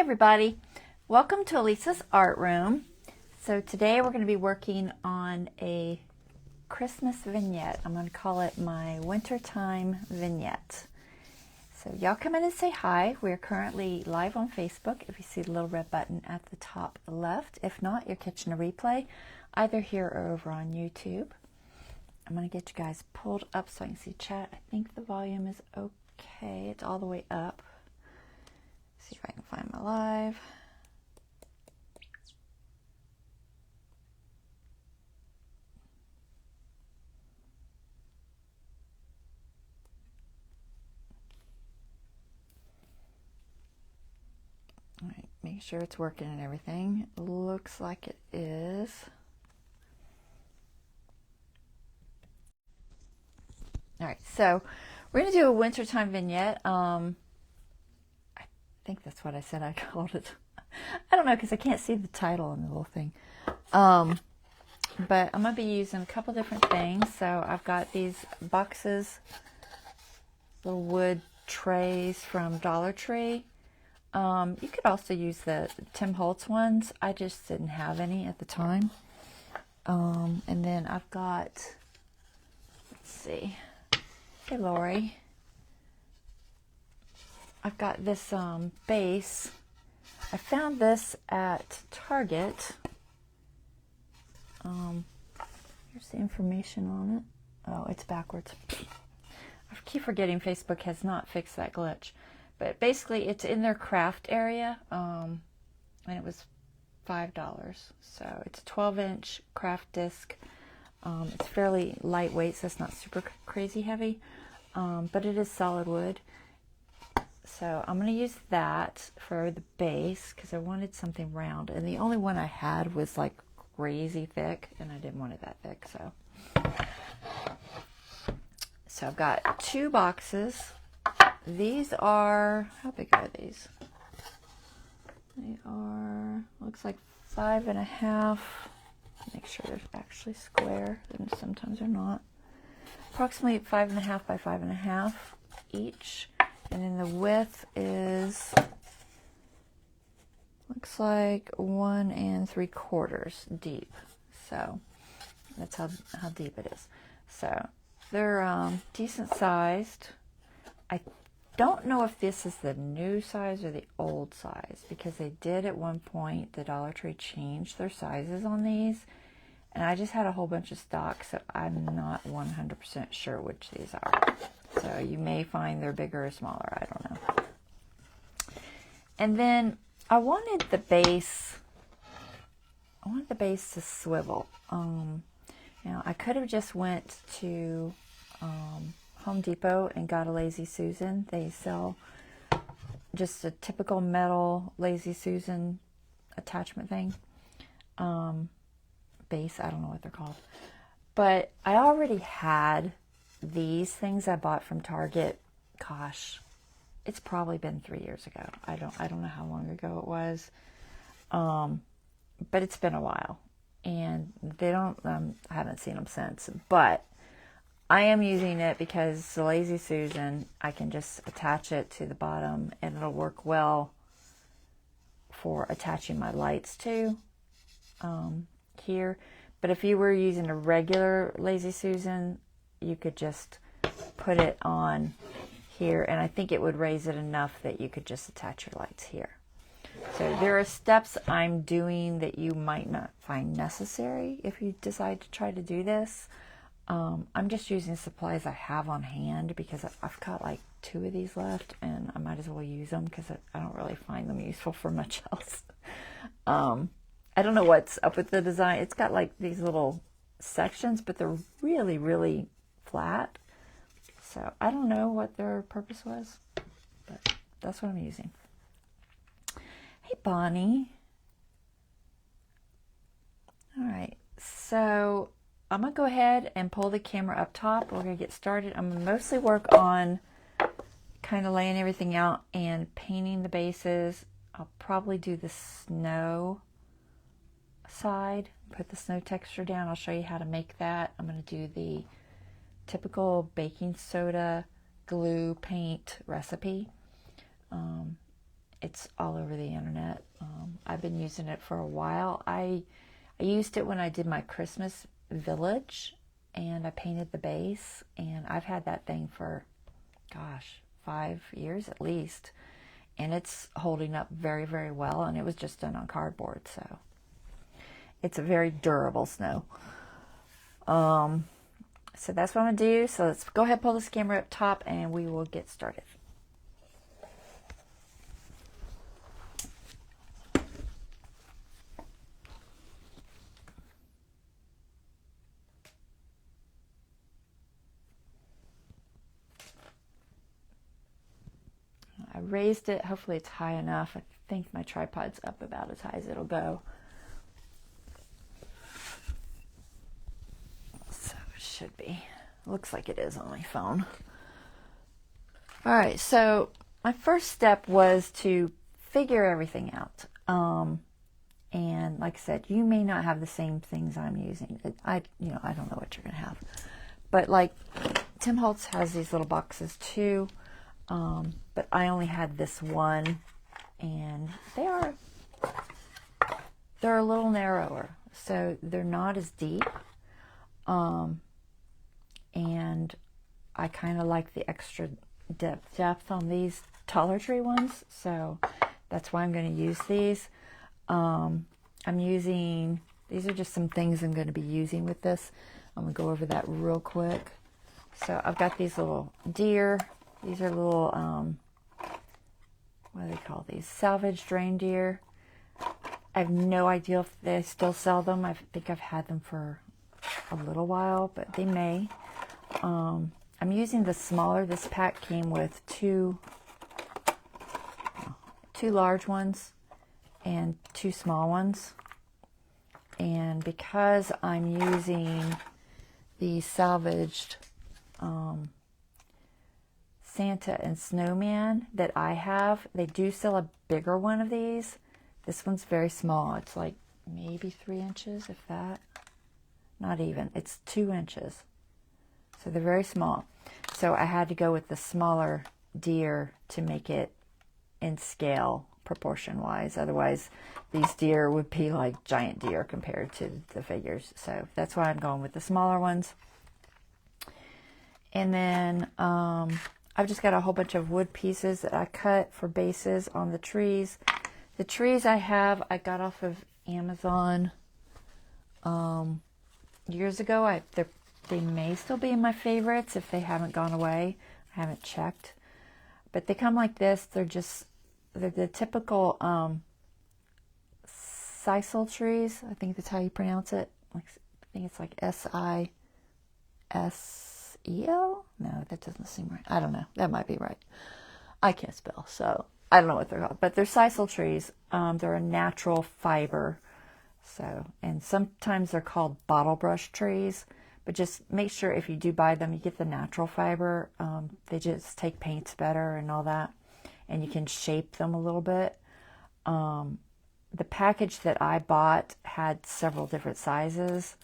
everybody, welcome to Elisa's Art Room. So today we're going to be working on a Christmas vignette. I'm going to call it my Wintertime Vignette. So y'all come in and say hi. We're currently live on Facebook if you see the little red button at the top left. If not, you're catching a replay either here or over on YouTube. I'm going to get you guys pulled up so I can see chat. I think the volume is okay. It's all the way up. See if I can find my live. All right, make sure it's working and everything. Looks like it is. All right, so we're going to do a wintertime vignette. I think that's what I said I called it. I don't know because I can't see the title and the little thing. But I'm going to be using a couple different things. So I've got these boxes, little wood trays from Dollar Tree. You could also use the Tim Holtz ones. I just didn't have any at the time. And then I've got, let's see. Hey, Lori. I've got this base. I found this at Target. Here's the information on it. Oh, it's backwards. I keep forgetting Facebook has not fixed that glitch. But basically, it's in their craft area, and it was $5. So it's a 12-inch craft disc. It's fairly lightweight, so it's not super crazy heavy, but it is solid wood. So I'm going to use that for the base because I wanted something round. And the only one I had was like crazy thick, and I didn't want it that thick. So I've got two boxes. These are, how big are these? They are, looks like 5.5. Make sure they're actually square, and sometimes they're not. Approximately 5.5 by 5.5 each. And then the width is, looks like 1 3/4 deep. So that's how deep it is. So they're decent sized. I don't know if this is the new size or the old size because they did at one point, the Dollar Tree changed their sizes on these. And I just had a whole bunch of stock, so I'm not 100% sure which these are. So you may find they're bigger or smaller. I don't know. And then I wanted the base to swivel. Now I could have just went to Home Depot and got a Lazy Susan. They sell just a typical metal Lazy Susan attachment thing. Base, I don't know what they're called. But I already had these things I bought from Target. Gosh, it's probably been 3 years ago. I don't know how long ago it was. But it's been a while. And they don't, I haven't seen them since. But I am using it because the Lazy Susan, I can just attach it to the bottom and it'll work well for attaching my lights to here. But if you were using a regular Lazy Susan, you could just put it on here, and I think it would raise it enough that you could just attach your lights here. So there are steps I'm doing that you might not find necessary if you decide to try to do this. I'm just using supplies I have on hand because I've got like 2 of these left, and I might as well use them because I don't really find them useful for much else. I don't know what's up with the design. It's got like these little sections, but they're really, really flat. So I don't know what their purpose was, but that's what I'm using. Hey, Bonnie. All right, so I'm going to go ahead and pull the camera up top. We're going to get started. I'm going to mostly work on kind of laying everything out and painting the bases. I'll probably do the snow side, put the snow texture down. I'll show you how to make that. I'm going to do the typical baking soda glue paint recipe. It's all over the internet. I've been using it for a while. I used it when I did my Christmas village, and I painted the base, and I've had that thing for, gosh, 5 years at least, and it's holding up very, very well, and it was just done on cardboard, so it's a very durable snow. So that's what I'm going to do. So let's go ahead and pull this camera up top, and we will get started. I raised it. Hopefully it's high enough. I think my tripod's up about as high as it'll go. So it should be. Looks like it is on my phone. All right, so my first step was to figure everything out. And like I said, you may not have the same things I'm using. I don't know what you're going to have. But like Tim Holtz has these little boxes too. But I only had this one, and they're a little narrower, so they're not as deep. And I kind of like the extra depth on these Dollar Tree ones, so that's why I'm going to use these. These are just some things I'm going to be using with this. I'm going to go over that real quick. So I've got these little deer. These are little, what do they call these? Salvaged reindeer. I have no idea if they still sell them. I think I've had them for a little while, but they may. I'm using the smaller. This pack came with two large ones and 2 small ones. And because I'm using the salvaged Santa and Snowman that I have, they do sell a bigger one of these. This one's very small. It's like maybe 3 inches, if that. Not even. It's 2 inches. So they're very small. So I had to go with the smaller deer to make it in scale, proportion-wise. Otherwise, these deer would be like giant deer compared to the figures. So that's why I'm going with the smaller ones. And then I've just got a whole bunch of wood pieces that I cut for bases on the trees. The trees I got off of Amazon years ago. They may still be in my favorites if they haven't gone away. I haven't checked. But they come like this. They're the typical sisal trees. I think that's how you pronounce it. I think it's like SISEL? No, that doesn't seem right. I don't know. That might be right. I can't spell, so I don't know what they're called. But they're sisal trees. They're a natural fiber. So, and sometimes they're called bottle brush trees. But just make sure if you do buy them, you get the natural fiber. They just take paints better and all that. And you can shape them a little bit. The package that I bought had several different sizes.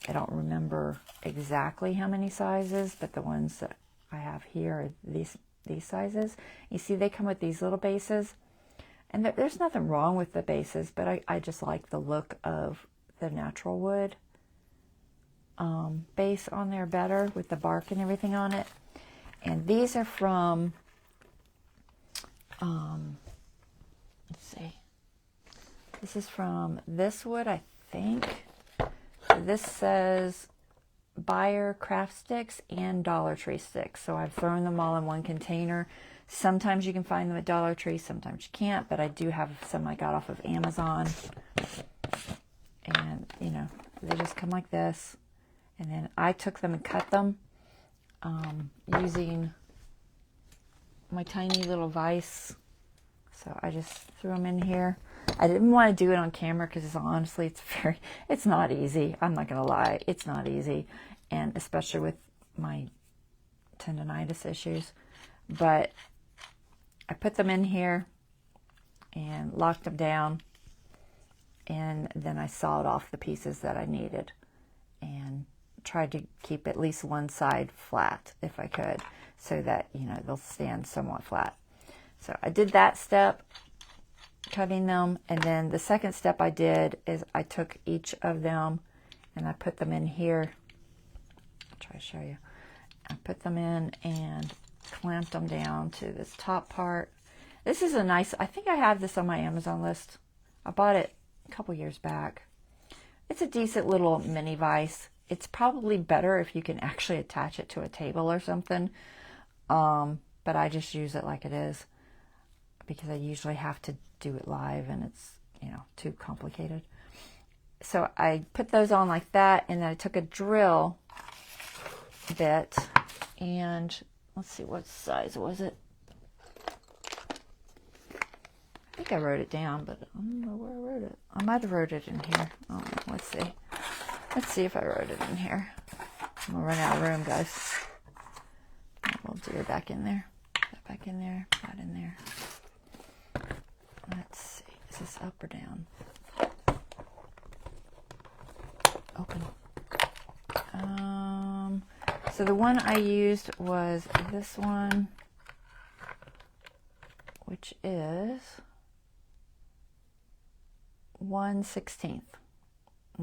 I don't remember exactly how many sizes, but the ones that I have here are these sizes. You see, they come with these little bases. And there's nothing wrong with the bases, but I just like the look of the natural wood base on there better with the bark and everything on it. And these are from, let's see, this is from This Wood, I think. This says Buyer Craft Sticks and Dollar Tree Sticks. So I've thrown them all in one container. Sometimes you can find them at Dollar Tree, sometimes you can't, but I do have some I got off of Amazon. And, they just come like this. And then I took them and cut them using my tiny little vise. So I just threw them in here. I didn't want to do it on camera because honestly, it's not easy. I'm not going to lie. It's not easy. And especially with my tendonitis issues. But I put them in here and locked them down. And then I sawed off the pieces that I needed. And tried to keep at least one side flat if I could. So that, they'll stand somewhat flat. So I did that step. cutting them. And then the second step I did is I took each of them and I put them in here. I'll try to show you. I put them in and clamped them down to this top part. This is a nice, I think I have this on my Amazon list. I bought it a couple years back. It's a decent little mini vise. It's probably better if you can actually attach it to a table or something. But I just use it like it is because I usually have to do it live and it's, you know, too complicated. So I put those on like that, and then I took a drill bit, and let's see, what size was it? I think I wrote it down, but I don't know where I wrote it. I might have wrote it in here. Oh, let's see. Let's see if I wrote it in here. I'm gonna run out of room, guys. We'll do it back in there. That back in there. That in there. Let's see. Is this up or down? Open. So the one I used was this one, which is 1/16.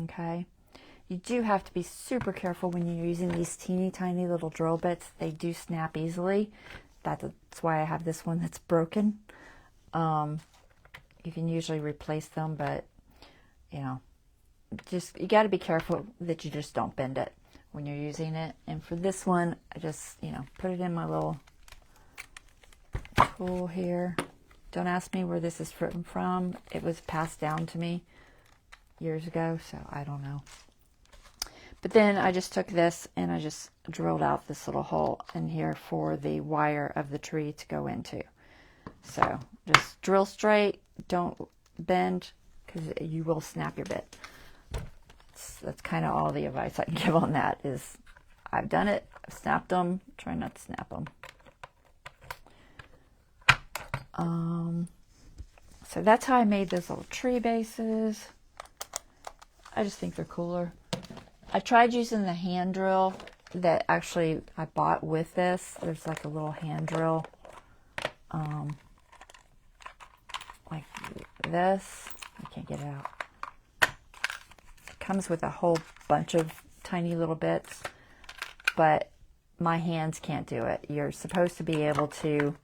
Okay. You do have to be super careful when you're using these teeny tiny little drill bits. They do snap easily. That's why I have this one that's broken. You can usually replace them, but you know, just, you got to be careful that you just don't bend it when you're using it. And for this one, I just, you know, put it in my little tool here. Don't ask me where this is from. It was passed down to me years ago, so I don't know. But then I just took this and I just drilled out this little hole in here for the wire of the tree to go into. So just drill straight, don't bend, because you will snap your bit. That's kind of all the advice I can give on that. Is I've done it, I've snapped them, try not to snap them. So that's how I made those little tree bases. I just think they're cooler. I tried using the hand drill that actually I bought with this. There's like a little hand drill, like this. I can't get it out. It comes with a whole bunch of tiny little bits, but my hands can't do it. You're supposed to be able to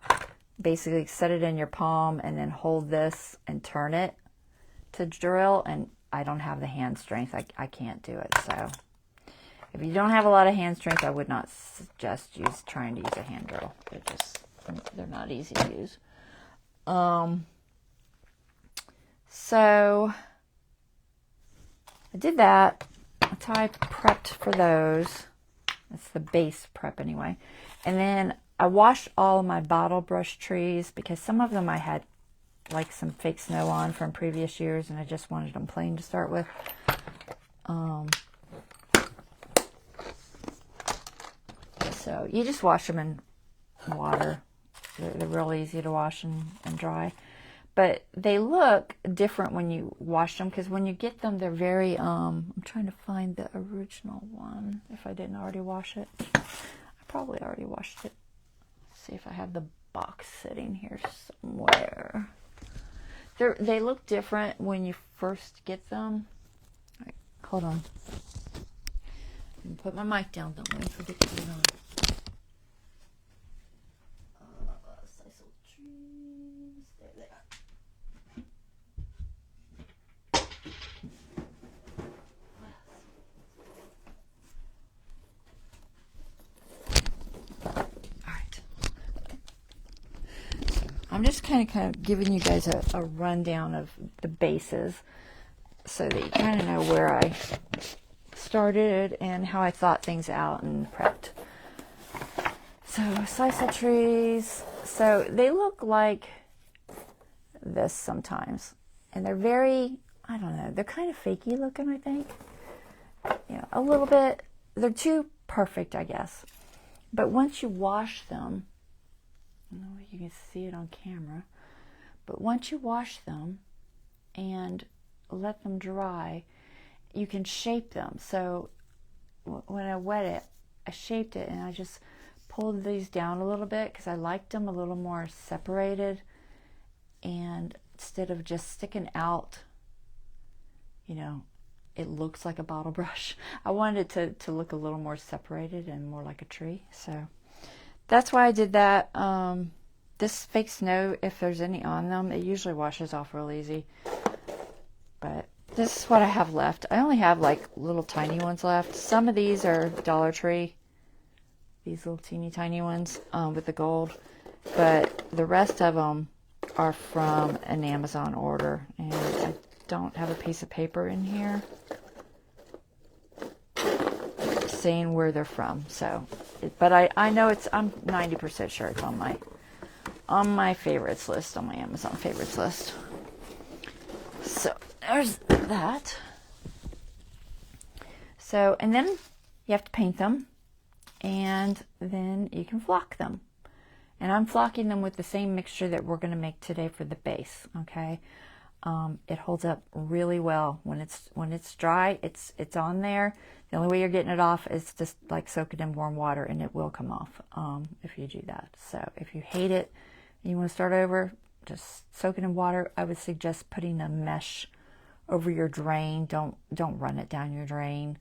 basically set it in your palm and then hold this and turn it to drill, and I don't have the hand strength. I can't do it. So if you don't have a lot of hand strength, I would not suggest trying to use a hand drill. They're not easy to use. So I did that. That's how I prepped for those. That's the base prep anyway. And then I washed all of my bottle brush trees because some of them I had like some fake snow on from previous years, and I just wanted them plain to start with. So you just wash them in water. They're real easy to wash and dry. But they look different when you wash them, because when you get them, they're very, I'm trying to find the original one, if I didn't already wash it. I probably already washed it. Let's see if I have the box sitting here somewhere. They look different when you first get them. All right, hold on. I'm gonna put my mic down. Don't let me forget to put it on. Sisal trees. There they are. I'm just kind of giving you guys a rundown of the bases so that you kind of know where I started and how I thought things out and prepped. So sisal trees, so they look like this sometimes, and they're very, I don't know, they're kind of fakey looking, I think. You know, a little bit, they're too perfect, I guess. But once you wash them, I don't know if you can see it on camera, but once you wash them and let them dry, you can shape them. So when I wet it, I shaped it, and I just pulled these down a little bit because I liked them a little more separated, and instead of just sticking out, you know, it looks like a bottle brush. I wanted it to look a little more separated and more like a tree. So that's why I did that. This fake snow, if there's any on them, it usually washes off real easy. But this is what I have left. I only have like little tiny ones left. Some of these are Dollar Tree. These little teeny tiny ones with the gold. But the rest of them are from an Amazon order. And I don't have a piece of paper in here saying where they're from. So, but I know I'm 90% sure it's on my favorites list, on my Amazon favorites list. So there's that. So, and then you have to paint them, and then you can flock them. And I'm flocking them with the same mixture that we're going to make today for the base. Okay, it holds up really well when it's dry. It's on there. The only way you're getting it off is just like soak it in warm water, and it will come off if you do that. So if you hate it and you want to start over, just soak it in water. I would suggest putting a mesh over your drain. Don't run it down your drain.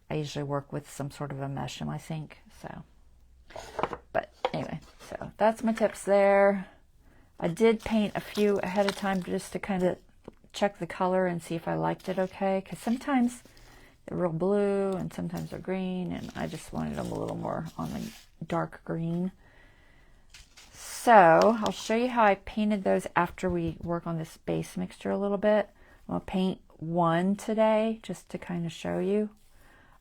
I usually work with some sort of a mesh in my sink. So, but anyway, so that's my tips there. I did paint a few ahead of time just to kind of check the color and see if I liked it okay. Because sometimes they're real blue and sometimes they're green, and I just wanted them a little more on the dark green. So I'll show you how I painted those after we work on this base mixture a little bit. I'm going to paint one today just to kind of show you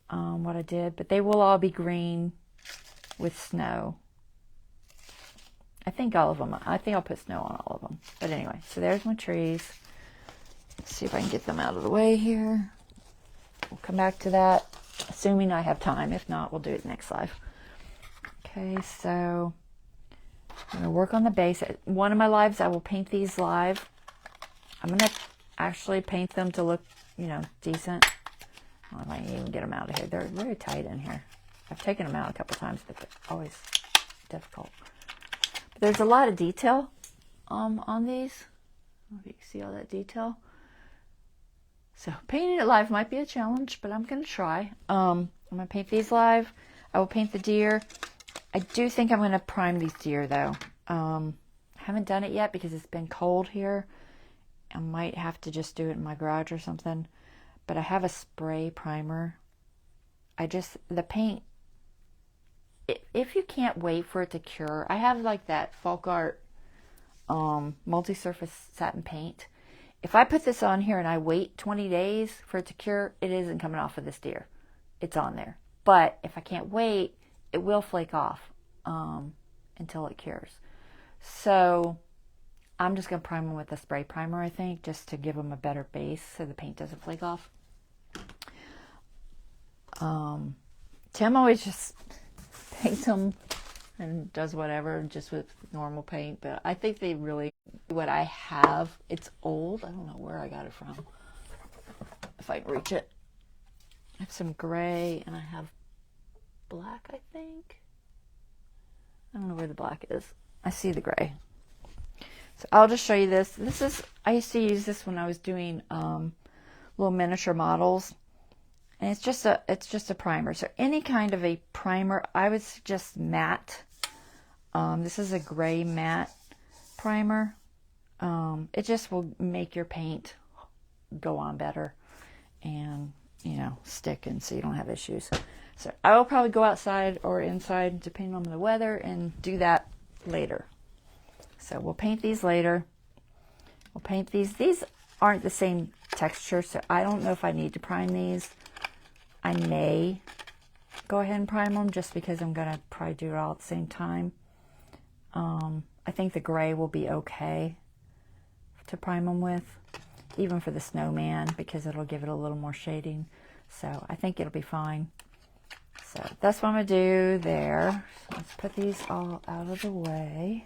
what I did. But they will all be green with snow. I think all of them. I think I'll put snow on all of them. But anyway, so there's my trees. Let's see if I can get them out of the way here. We'll come back to that, assuming I have time. If not, we'll do it next live. Okay, so I'm going to work on the base. One of my lives, I will paint these live. I'm going to actually paint them to look, you know, decent. I don't know if I can even get them out of here. They're very tight in here. I've taken them out a couple times, but they're always difficult. But there's a lot of detail on these. I don't know if you can see all that detail. So painting it live might be a challenge, but I'm going to try. I'm going to paint these live. I will paint the deer. I do think I'm going to prime these deer, though. I haven't done it yet because it's been cold here. I might have to just do it in my garage or something. But I have a spray primer. The paint, if you can't wait for it to cure, I have like that Folk Art multi-surface satin paint. If I put this on here and I wait 20 days for it to cure, it isn't coming off of this deer. It's on there. But if I can't wait, it will flake off until it cures. So I'm just going to prime them with a spray primer, I think, just to give them a better base so the paint doesn't flake off. Tim always just paints them and does whatever just with normal paint, but I think they really, what I have, it's old. I don't know where I got it from, if I can reach it. I have some gray and I have black, I think. I don't know where the black is. I see the gray. So I'll just show you this. This is, I used to use this when I was doing little miniature models. And it's just a primer. So any kind of a primer, I would suggest matte. This is a gray matte primer. It just will make your paint go on better and, you know, stick, and so you don't have issues. So I will probably go outside or inside depending on the weather and do that later. So we'll paint these later. We'll paint these. These aren't the same texture, so I don't know if I need to prime these. I may go ahead and prime them just because I'm going to probably do it all at the same time. I think the gray will be okay to prime them with, even for the snowman, because it'll give it a little more shading. So I think it'll be fine. So that's what I'm going to do there. So let's put these all out of the way.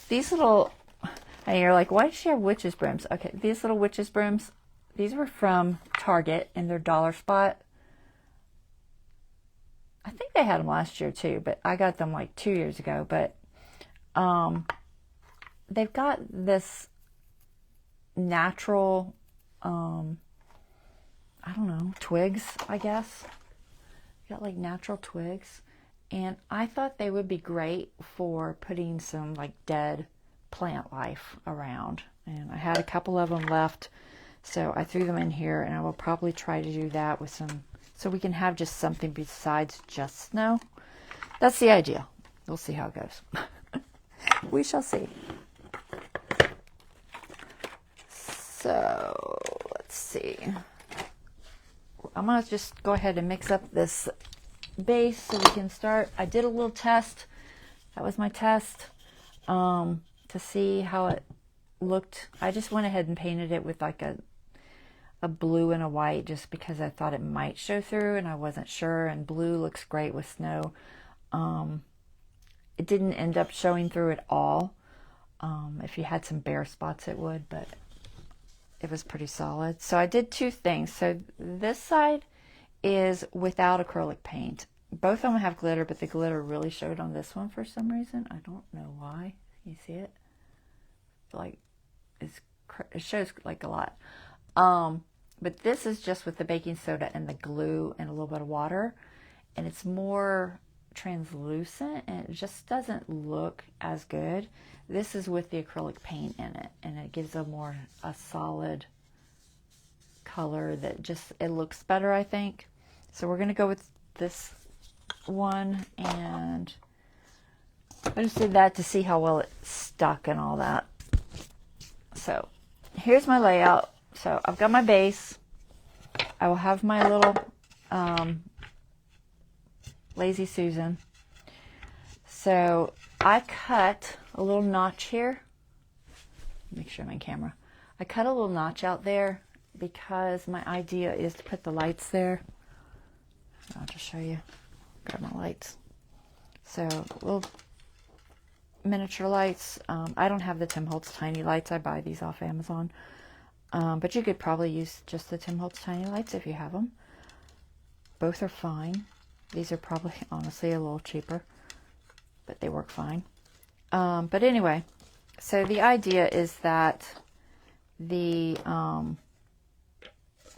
These little, and you're like, why does she have witch's brooms? Okay, these little witch's brooms, these were from Target in their dollar spot. I think they had them last year too, but I got them like 2 years ago. But they've got this natural, I don't know, twigs, I guess. Got like natural twigs. And I thought they would be great for putting some like dead plant life around. And I had a couple of them left, so I threw them in here, and I will probably try to do that with some, so we can have just something besides just snow. That's the idea. We'll see how it goes. We shall see. So let's see. I'm going to just go ahead and mix up this base so we can start. I did a little test. That was my test to see how it looked. I just went ahead and painted it with like a blue and a white just because I thought it might show through and I wasn't sure, and blue looks great with snow. It didn't end up showing through at all. If you had some bare spots it would, but it was pretty solid. So I did two things. So this side is without acrylic paint. Both of them have glitter, but the glitter really showed on this one for some reason. I don't know why. You see it? Like it shows like a lot. But this is just with the baking soda and the glue and a little bit of water, and it's more translucent and it just doesn't look as good. This is with the acrylic paint in it, and it gives a solid color that just, it looks better, I think. So we're going to go with this one, and I just did that to see how well it stuck and all that. So here's my layout. So I've got my base. I will have my little Lazy Susan. So I cut a little notch here. Make sure I'm in camera. I cut a little notch out there because my idea is to put the lights there. I'll just show you. Grab my lights. So little miniature lights. I don't have the Tim Holtz tiny lights. I buy these off Amazon. But you could probably use just the Tim Holtz tiny lights if you have them. Both are fine. These are probably, honestly, a little cheaper, but they work fine. But anyway, so the idea is that the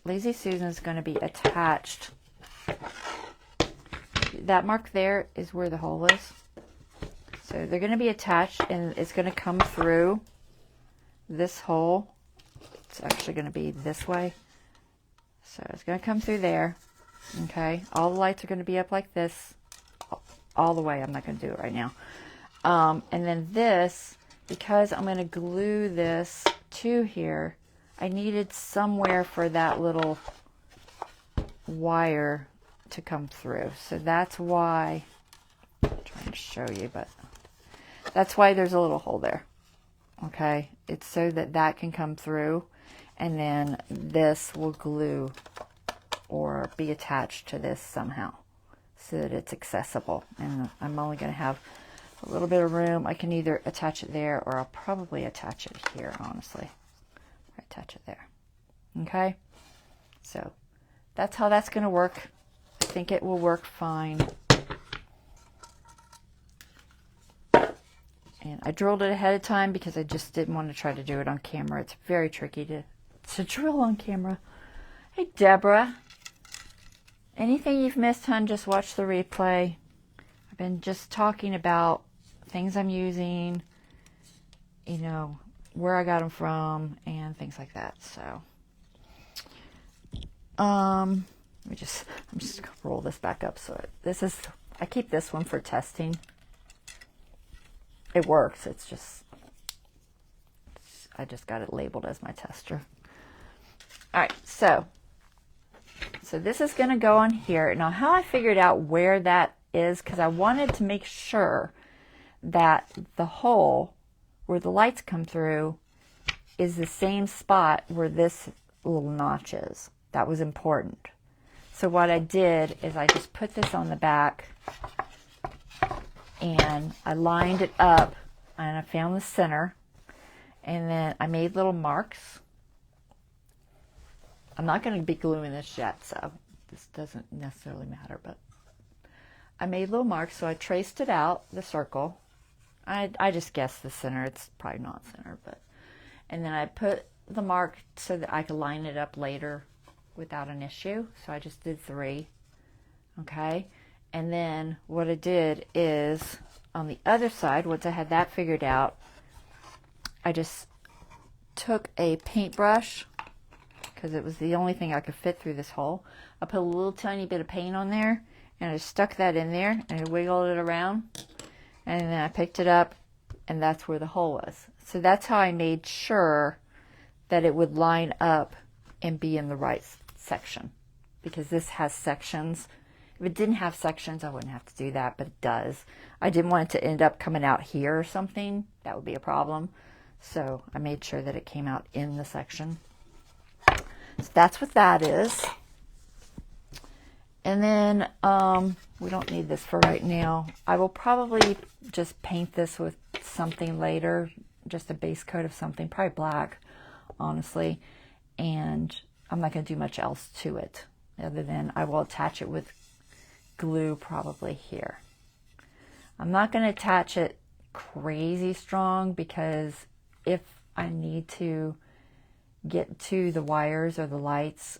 Lazy Susan is going to be attached. That mark there is where the hole is. So they're going to be attached, and it's going to come through this hole. It's actually going to be this way. So it's going to come through there. Okay. All the lights are going to be up like this. All the way. I'm not going to do it right now. And then this, because I'm going to glue this to here, I needed somewhere for that little wire to come through. So that's why, I'm trying to show you, but that's why there's a little hole there. Okay. It's so that that can come through, and then this will glue or be attached to this somehow so that it's accessible. And I'm only going to have a little bit of room. I can either attach it there, or I'll probably attach it here, honestly. Attach it there. Okay? So that's how that's going to work. I think it will work fine. And I drilled it ahead of time because I just didn't want to try to do it on camera. It's very tricky to drill on camera. Hey, Deborah. Anything you've missed, hun, just watch the replay. I've been just talking about things I'm using, you know, where I got them from, and things like that. So, I'm just gonna roll this back up. So this is, I keep this one for testing. It works. It's just, I just got it labeled as my tester. All right, so this is going to go on here. Now, how I figured out where that is, because I wanted to make sure that the hole where the lights come through is the same spot where this little notch is. That was important. So what I did is I just put this on the back, and I lined it up, and I found the center, and then I made little marks. I'm not going to be gluing this yet, so this doesn't necessarily matter, but I made little marks, so I traced it out, the circle. I just guessed the center. It's probably not center, but, and then I put the mark so that I could line it up later without an issue. So I just did 3. Okay. And then what I did is on the other side, once I had that figured out, I just took a paintbrush because it was the only thing I could fit through this hole. I put a little tiny bit of paint on there and I stuck that in there and I wiggled it around, and then I picked it up, and that's where the hole was. So that's how I made sure that it would line up and be in the right section, because this has sections. If it didn't have sections, I wouldn't have to do that, but it does. I didn't want it to end up coming out here or something. That would be a problem. So I made sure that it came out in the section. So that's what that is. And then we don't need this for right now. I will probably just paint this with something later, just a base coat of something, probably black, honestly. And I'm not going to do much else to it other than I will attach it with glue probably here. I'm not going to attach it crazy strong, because if I need to get to the wires or the lights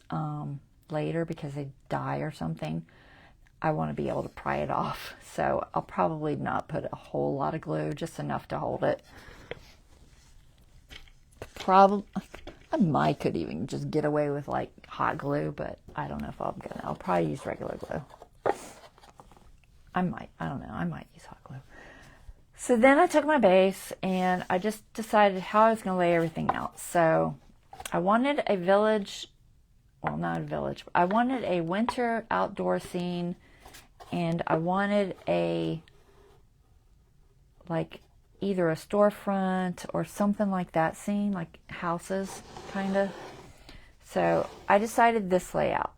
later because they die or something, I want to be able to pry it off. So I'll probably not put a whole lot of glue, just enough to hold it. I might could even just get away with like hot glue, but I don't know if I'll probably use regular glue. I don't know, I might use hot glue. So then I took my base and I just decided how I was going to lay everything out. So I wanted a village, well, not a village, I wanted a winter outdoor scene, and I wanted a, like, either a storefront or something like that scene, like houses, kind of. So I decided this layout.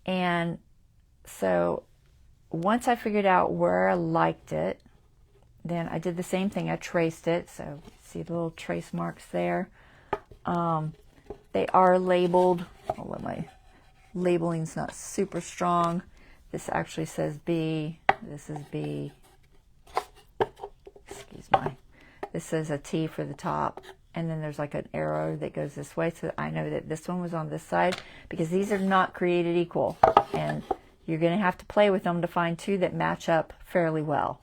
And so once I figured out where I liked it, then I did the same thing. I traced it. So see the little trace marks there. They are labeled. Oh, my labeling's not super strong. This actually says B. This is B. Excuse me. This says a T for the top. And then there's like an arrow that goes this way. So I know that this one was on this side, because these are not created equal. And you're going to have to play with them to find two that match up fairly well.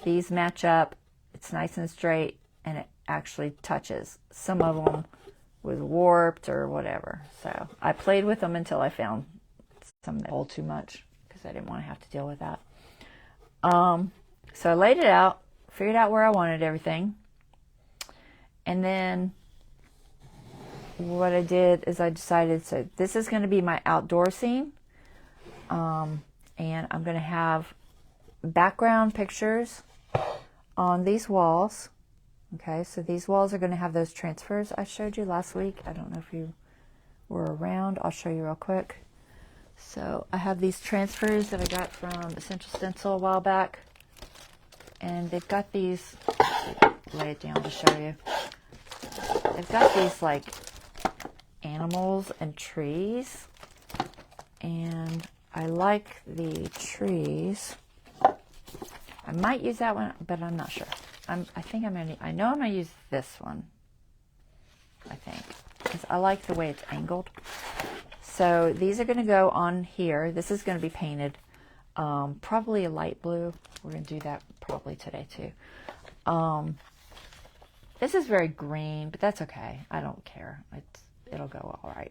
These match up. It's nice and straight, and it actually touches. Some of them was warped or whatever. So I played with them until I found some that hold too much, because I didn't want to have to deal with that. So I laid it out, figured out where I wanted everything. And then what I did is I decided, so this is going to be my outdoor scene. And I'm going to have background pictures on these walls. Okay, so these walls are going to have those transfers I showed you last week. I don't know if you were around. I'll show you real quick. So I have these transfers that I got from Essential Stencil a while back. And they've got these, lay it down to show you. They've got these like animals and trees. And I like the trees. I might use that one, but I'm not sure. I know I'm gonna use this one. I think, because I like the way it's angled. So these are gonna go on here. This is gonna be painted, probably a light blue. We're gonna do that probably today too. This is very green, but that's okay. I don't care. It'll go all right.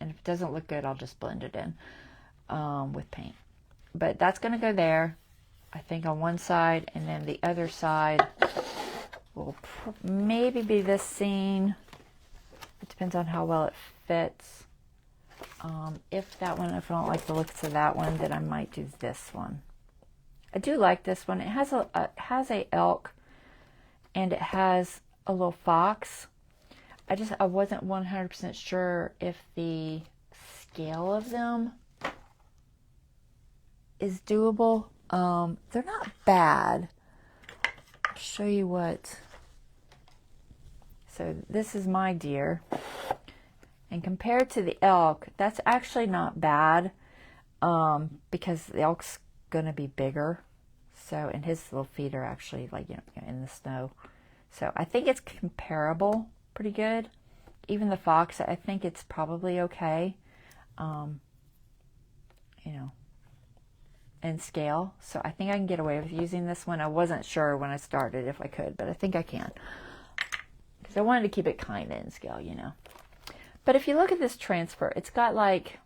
And if it doesn't look good, I'll just blend it in with paint. But that's gonna go there, I think, on one side, and then the other side will maybe be this scene. It depends on how well it fits. If I don't like the looks of that one, then I might do this one. I do like this one. It has a elk, and it has a little fox. I wasn't 100% sure if the scale of them is doable. They're not bad. I'll show you what. So this is my deer. And compared to the elk, that's actually not bad, because the elk's going to be bigger. So, and his little feet are actually like, in the snow. So I think it's comparable, pretty good. Even the fox, I think it's probably okay, you know, in scale. So I think I can get away with using this one. I wasn't sure when I started if I could, but I think I can. Because I wanted to keep it kind of in scale, you know. But if you look at this transfer, it's got like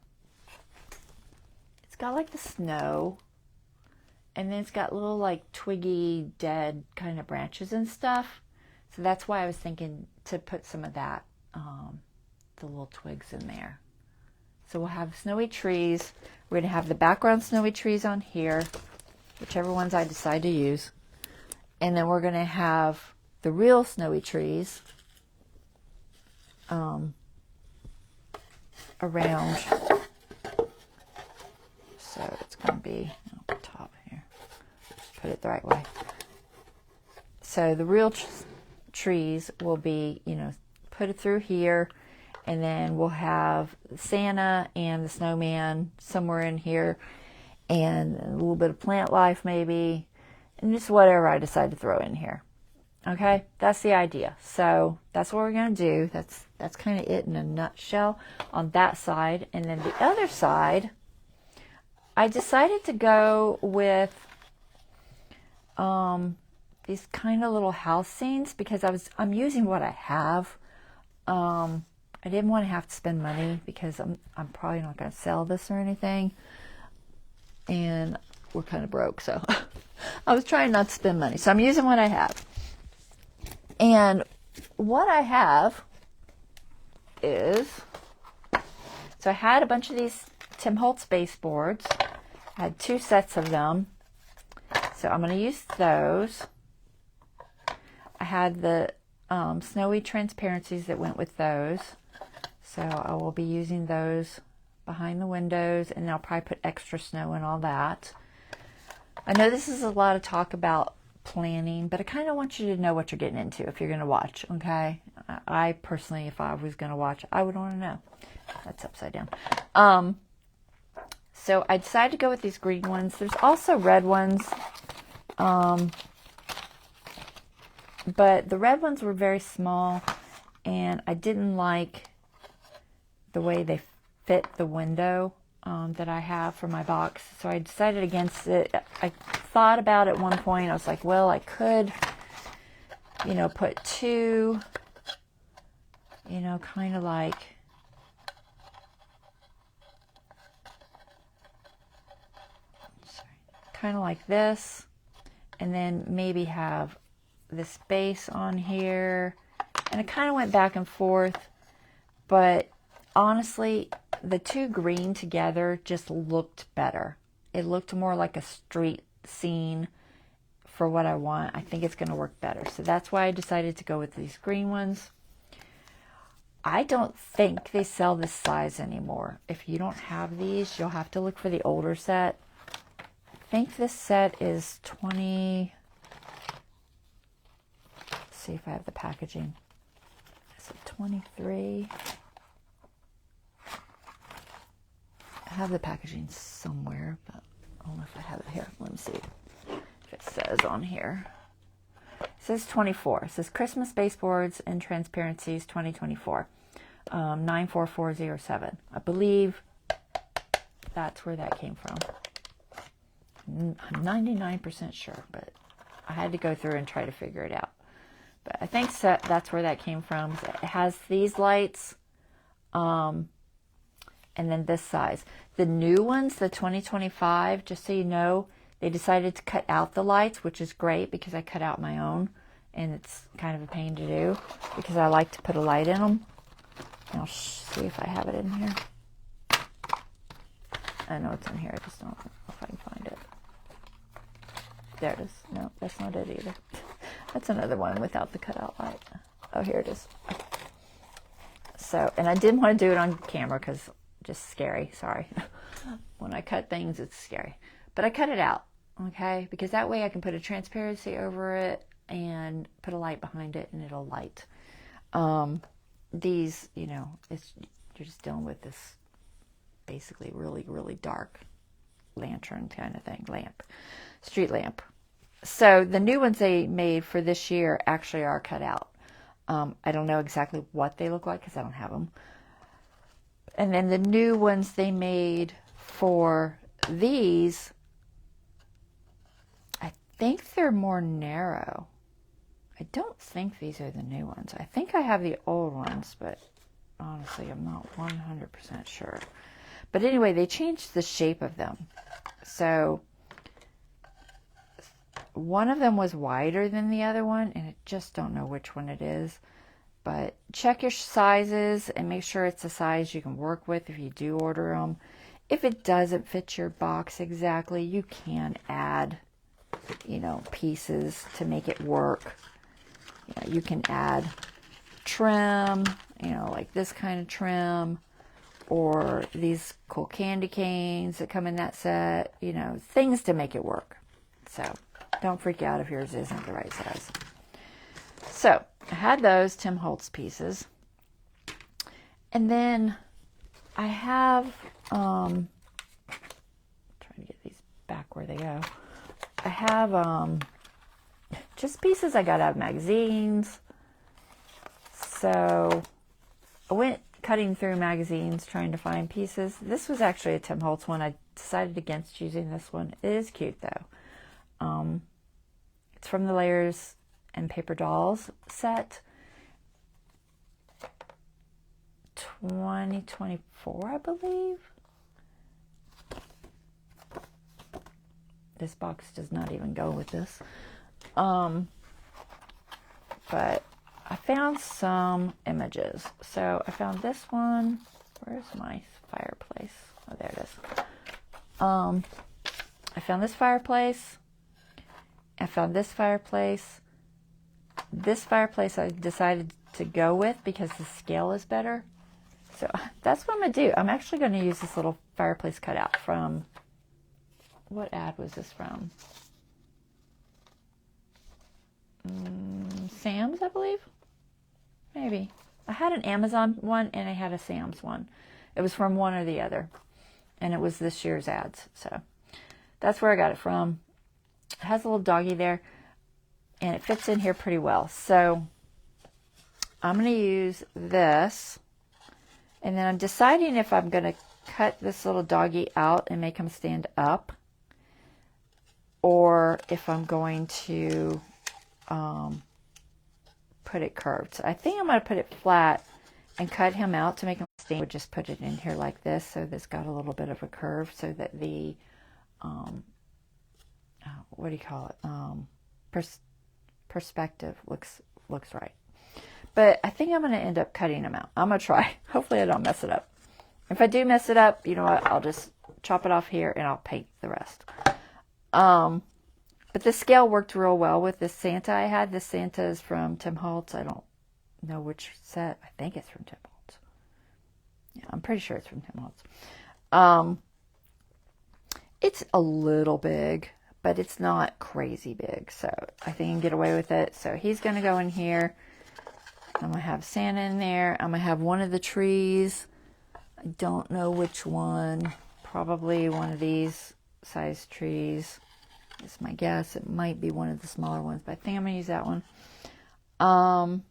the snow, and then it's got little like twiggy, dead kind of branches and stuff. So that's why I was thinking to put some of that, the little twigs in there. So we'll have snowy trees. We're going to have the background snowy trees on here, whichever ones I decide to use. And then we're going to have the real snowy trees around. So it's going to be on the top here. Put it the right way. So the real trees will be, you know, put it through here, and then we'll have Santa and the snowman somewhere in here, and a little bit of plant life maybe, and just whatever I decide to throw in here. Okay, that's the idea. So that's what we're going to do. That's kind of it in a nutshell on that side. And then the other side, I decided to go with these kind of little house scenes because I'm using what I have. I didn't want to have to spend money because I'm probably not going to sell this or anything, and we're kind of broke, so I was trying not to spend money. So I'm using what I have, and what I have is, so I had a bunch of these Tim Holtz baseboards. I had 2 sets of them, so I'm going to use those. I had the snowy transparencies that went with those, so I will be using those behind the windows, and I'll probably put extra snow and all that. I know this is a lot of talk about planning, but I kind of want you to know what you're getting into if you're going to watch, okay? I personally, if I was going to watch, I would want to know. That's upside down. So I decided to go with these green ones. There's also red ones, but the red ones were very small, and I didn't like the way they fit the window that I have for my box. So I decided against it. I thought about it at one point. I was like, well, I could, you know, put 2, you know, kind of like, this, and then maybe have this base on here. And I kind of went back and forth, but honestly, the 2 green together just looked better. It looked more like a street scene for what I want. I think it's going to work better. So that's why I decided to go with these green ones. I don't think they sell this size anymore. If you don't have these, you'll have to look for the older set. I think this set is 20. Let's see if I have the packaging. Is it 23? I have the packaging somewhere, but I don't know if I have it here. Let me see if it says on here. It says 24. It says Christmas Baseboards and Transparencies 2024. 94407. I believe that's where that came from. I'm 99% sure, but I had to go through and try to figure it out. But I think that's where that came from. It has these lights, and then this size. The new ones, the 2025, just so you know, they decided to cut out the lights, which is great because I cut out my own, and it's kind of a pain to do because I like to put a light in them. And I'll see if I have it in here. I know it's in here. I just don't know if I can find it. There it is. No, that's not it either. That's another one without the cutout light. Oh, here it is. Okay. So, and I didn't want to do it on camera because just scary. Sorry. When I cut things, it's scary. But I cut it out, okay? Because that way I can put a transparency over it and put a light behind it, and it'll light. These, you know, you're just dealing with this basically really, really dark lantern kind of thing, lamp, street lamp. So the new ones they made for this year actually are cut out. I don't know exactly what they look like because I don't have them. And then the new ones they made for these, I think they're more narrow. I don't think these are the new ones. I think I have the old ones, but honestly, I'm not 100% sure. But anyway, they changed the shape of them. So one of them was wider than the other one, and I just don't know which one it is. But check your sizes and make sure it's a size you can work with if you do order them. If it doesn't fit your box exactly, you can add, pieces to make it work. You can add trim, like this kind of trim, or these cool candy canes that come in that set, things to make it work. So don't freak out if yours isn't the right size. So I had those Tim Holtz pieces. And then I have, trying to get these back where they go. I have just pieces I got out of magazines. So I went cutting through magazines trying to find pieces. This was actually a Tim Holtz one. I decided against using this one. It is cute though. It's from the Layers and Paper Dolls set. 2024, I believe. This box does not even go with this. But I found some images. So I found this one. Where's my fireplace? Oh, there it is. I found this fireplace. I found this fireplace. This fireplace I decided to go with because the scale is better. So that's what I'm going to do. I'm actually going to use this little fireplace cutout from, what ad was this from? Sam's, I believe. Maybe. I had an Amazon one and I had a Sam's one. It was from one or the other. And it was this year's ads. So that's where I got it from. It has a little doggy there. And it fits in here pretty well. So I'm going to use this. And then I'm deciding if I'm going to cut this little doggy out and make him stand up. Or if I'm going to put it curved. So I think I'm going to put it flat and cut him out to make him stand. I would just put it in here like this. So this got a little bit of a curve so that the, what do you call it? Perspective looks right. But I think I'm going to end up cutting them out. I'm going to try. Hopefully I don't mess it up. If I do mess it up, you know what? I'll just chop it off here and I'll paint the rest. But the scale worked real well with this Santa I had. This Santa is from Tim Holtz. I don't know which set. I think it's from Tim Holtz. Yeah, I'm pretty sure it's from Tim Holtz. It's a little big, but it's not crazy big. So I think I can get away with it. So he's going to go in here. I'm going to have Santa in there. I'm going to have one of the trees. I don't know which one. Probably one of these size trees. That's my guess. It might be one of the smaller ones, but I think I'm going to use that one. And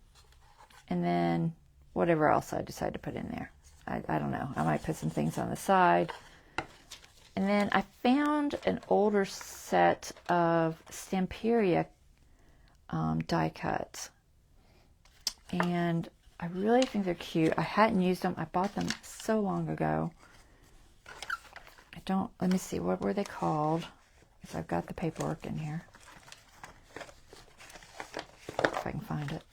then whatever else I decide to put in there. I don't know. I might put some things on the side. And then I found an older set of Stamperia die cuts. And I really think they're cute. I hadn't used them. I bought them so long ago. Let me see, what were they called? Because I've got the paperwork in here. If I can find it.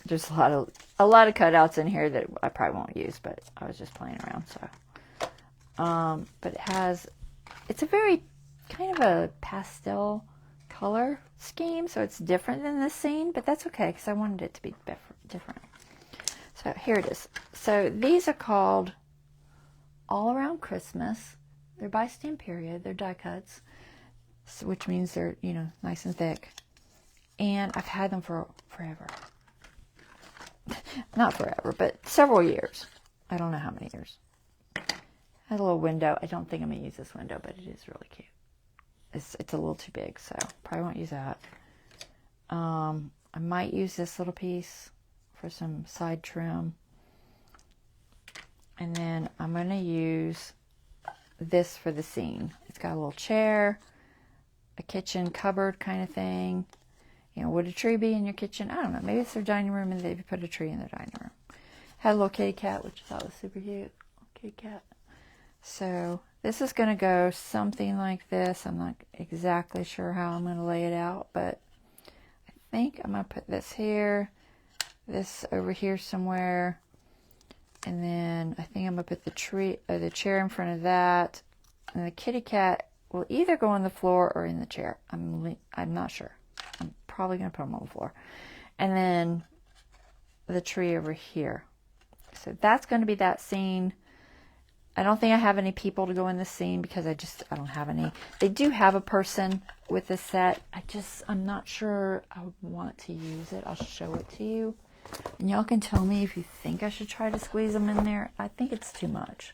There's a lot of cutouts in here that I probably won't use, but I was just playing around, so. But it's a very kind of a pastel color scheme, so it's different than this scene, but that's okay because I wanted it to be different. So here it is. So these are called All Around Christmas. They're by Stamperia. They're die cuts, which means they're, nice and thick. And I've had them for forever. Not forever, but several years. I don't know how many years. Has a little window. I don't think I'm going to use this window, but it is really cute. It's a little too big, so probably won't use that. I might use this little piece for some side trim. And then I'm going to use this for the scene. It's got a little chair, a kitchen cupboard kind of thing. You know, would a tree be in your kitchen? I don't know. Maybe it's their dining room and they put a tree in their dining room. Had a little kitty cat, which I thought was super cute. Kitty cat. So this is going to go something like this. I'm not exactly sure how I'm going to lay it out, but I think I'm going to put this here, this over here somewhere, and then I think I'm going to put the tree or the chair in front of that, and the kitty cat will either go on the floor or in the chair. I'm not sure. I'm probably going to put them on the floor, and then the tree over here. So that's going to be that scene. I don't think I have any people to go in this scene because I don't have any. They do have a person with this set. I'm not sure I would want to use it. I'll show it to you. And y'all can tell me if you think I should try to squeeze them in there. I think it's too much.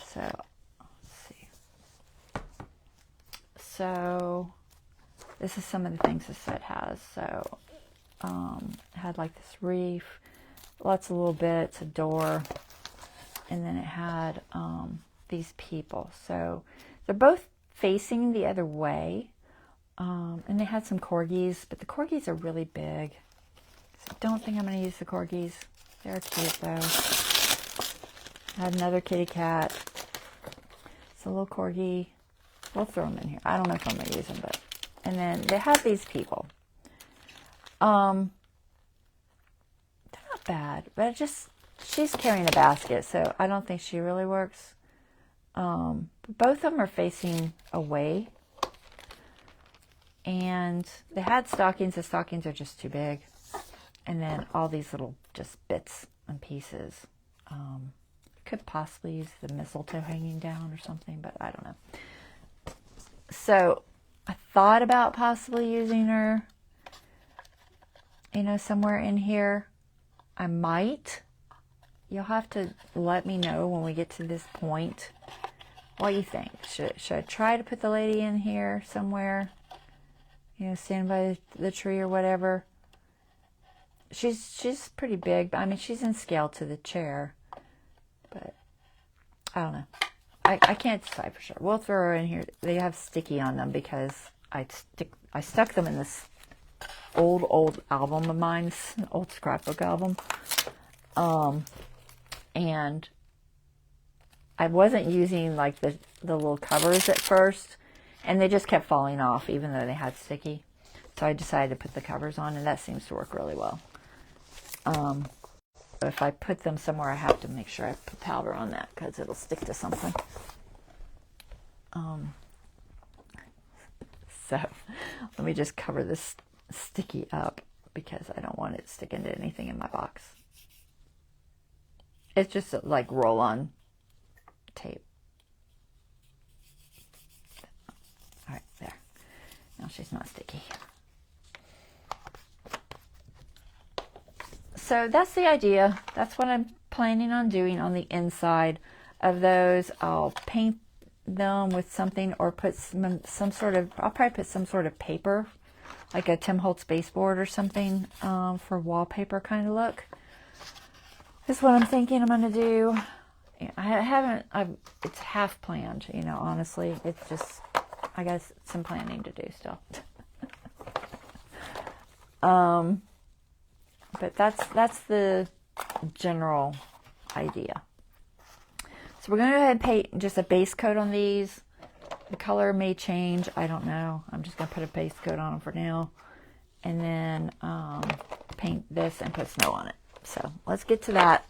So, let's see. So, this is some of the things this set has. So, it had like this reef, lots of little bits, a door. And then it had these people. So they're both facing the other way. And they had some corgis, but the corgis are really big. So I don't think I'm going to use the corgis. They're cute though. I had another kitty cat. It's a little corgi. We'll throw them in here. I don't know if I'm going to use them, but. And then they have these people. They're not bad, but it just. She's carrying a basket, so I don't think she really works. Both of them are facing away. And they had stockings. The stockings are just too big. And then all these little just bits and pieces. Could possibly use the mistletoe hanging down or something, but I don't know. So I thought about possibly using her, somewhere in here. I might. You'll have to let me know when we get to this point what you think. Should I try to put the lady in here somewhere? Stand by the tree or whatever. She's pretty big. I mean, she's in scale to the chair. But I don't know. I can't decide for sure. We'll throw her in here. They have sticky on them because I stuck them in this old album of mine, an old scrapbook album. And I wasn't using like the little covers at first, and they just kept falling off even though they had sticky. So I decided to put the covers on, and that seems to work really well. If I put them somewhere, I have to make sure I put powder on that because it'll stick to something. So let me just cover this sticky up because I don't want it sticking to anything in my box. It's just like roll-on tape. All right, there. Now she's not sticky. So that's the idea. That's what I'm planning on doing on the inside of those. I'll paint them with something or put some sort of, I'll probably put some sort of paper, like a Tim Holtz baseboard or something for wallpaper kind of look. This is what I'm thinking I'm going to do. It's half planned, honestly. It's just, I got some planning to do still. But that's the general idea. So we're going to go ahead and paint just a base coat on these. The color may change. I don't know. I'm just going to put a base coat on them for now. And then paint this and put snow on it. So let's get to that.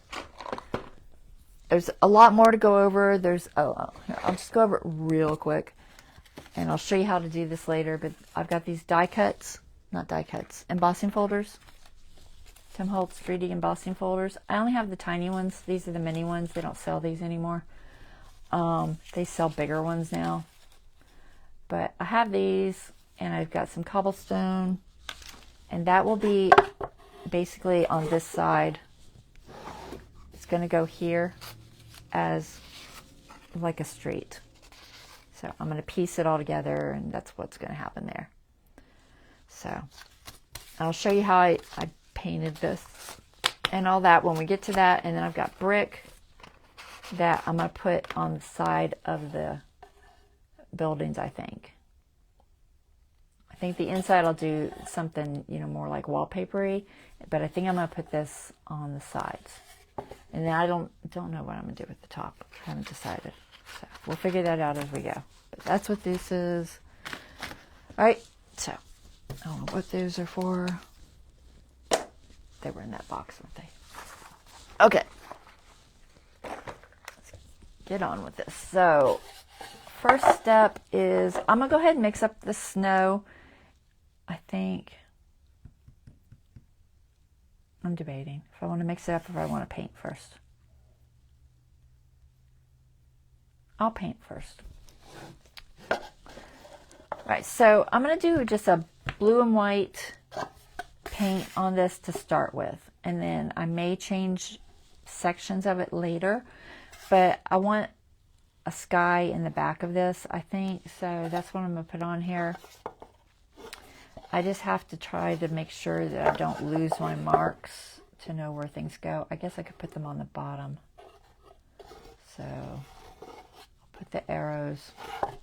There's a lot more to go over. Here, I'll just go over it real quick. And I'll show you how to do this later. But I've got these embossing folders. Tim Holtz 3D embossing folders. I only have the tiny ones. These are the mini ones. They don't sell these anymore. They sell bigger ones now. But I have these, and I've got some cobblestone. And that will be basically on this side. It's going to go here as like a street. So I'm going to piece it all together, and that's what's going to happen there. So I'll show you how I painted this and all that when we get to that. And then I've got brick that I'm going to put on the side of the buildings, I think. I think the inside I'll do something, you know, more like wallpapery, but I think I'm going to put this on the sides. And then I don't know what I'm going to do with the top. I haven't decided. So we'll figure that out as we go. But that's what this is. All right, so I don't know what those are for. They were in that box, weren't they? Okay. Let's get on with this. So first step is I'm going to go ahead and mix up the snow. I think I'm debating if I want to mix it up or if I want to paint first. I'll paint first. All right, so I'm going to do just a blue and white paint on this to start with, and then I may change sections of it later, but I want a sky in the back of this, I think, so that's what I'm going to put on here. I just have to try to make sure that I don't lose my marks to know where things go. I guess I could put them on the bottom. So I'll put the arrows. All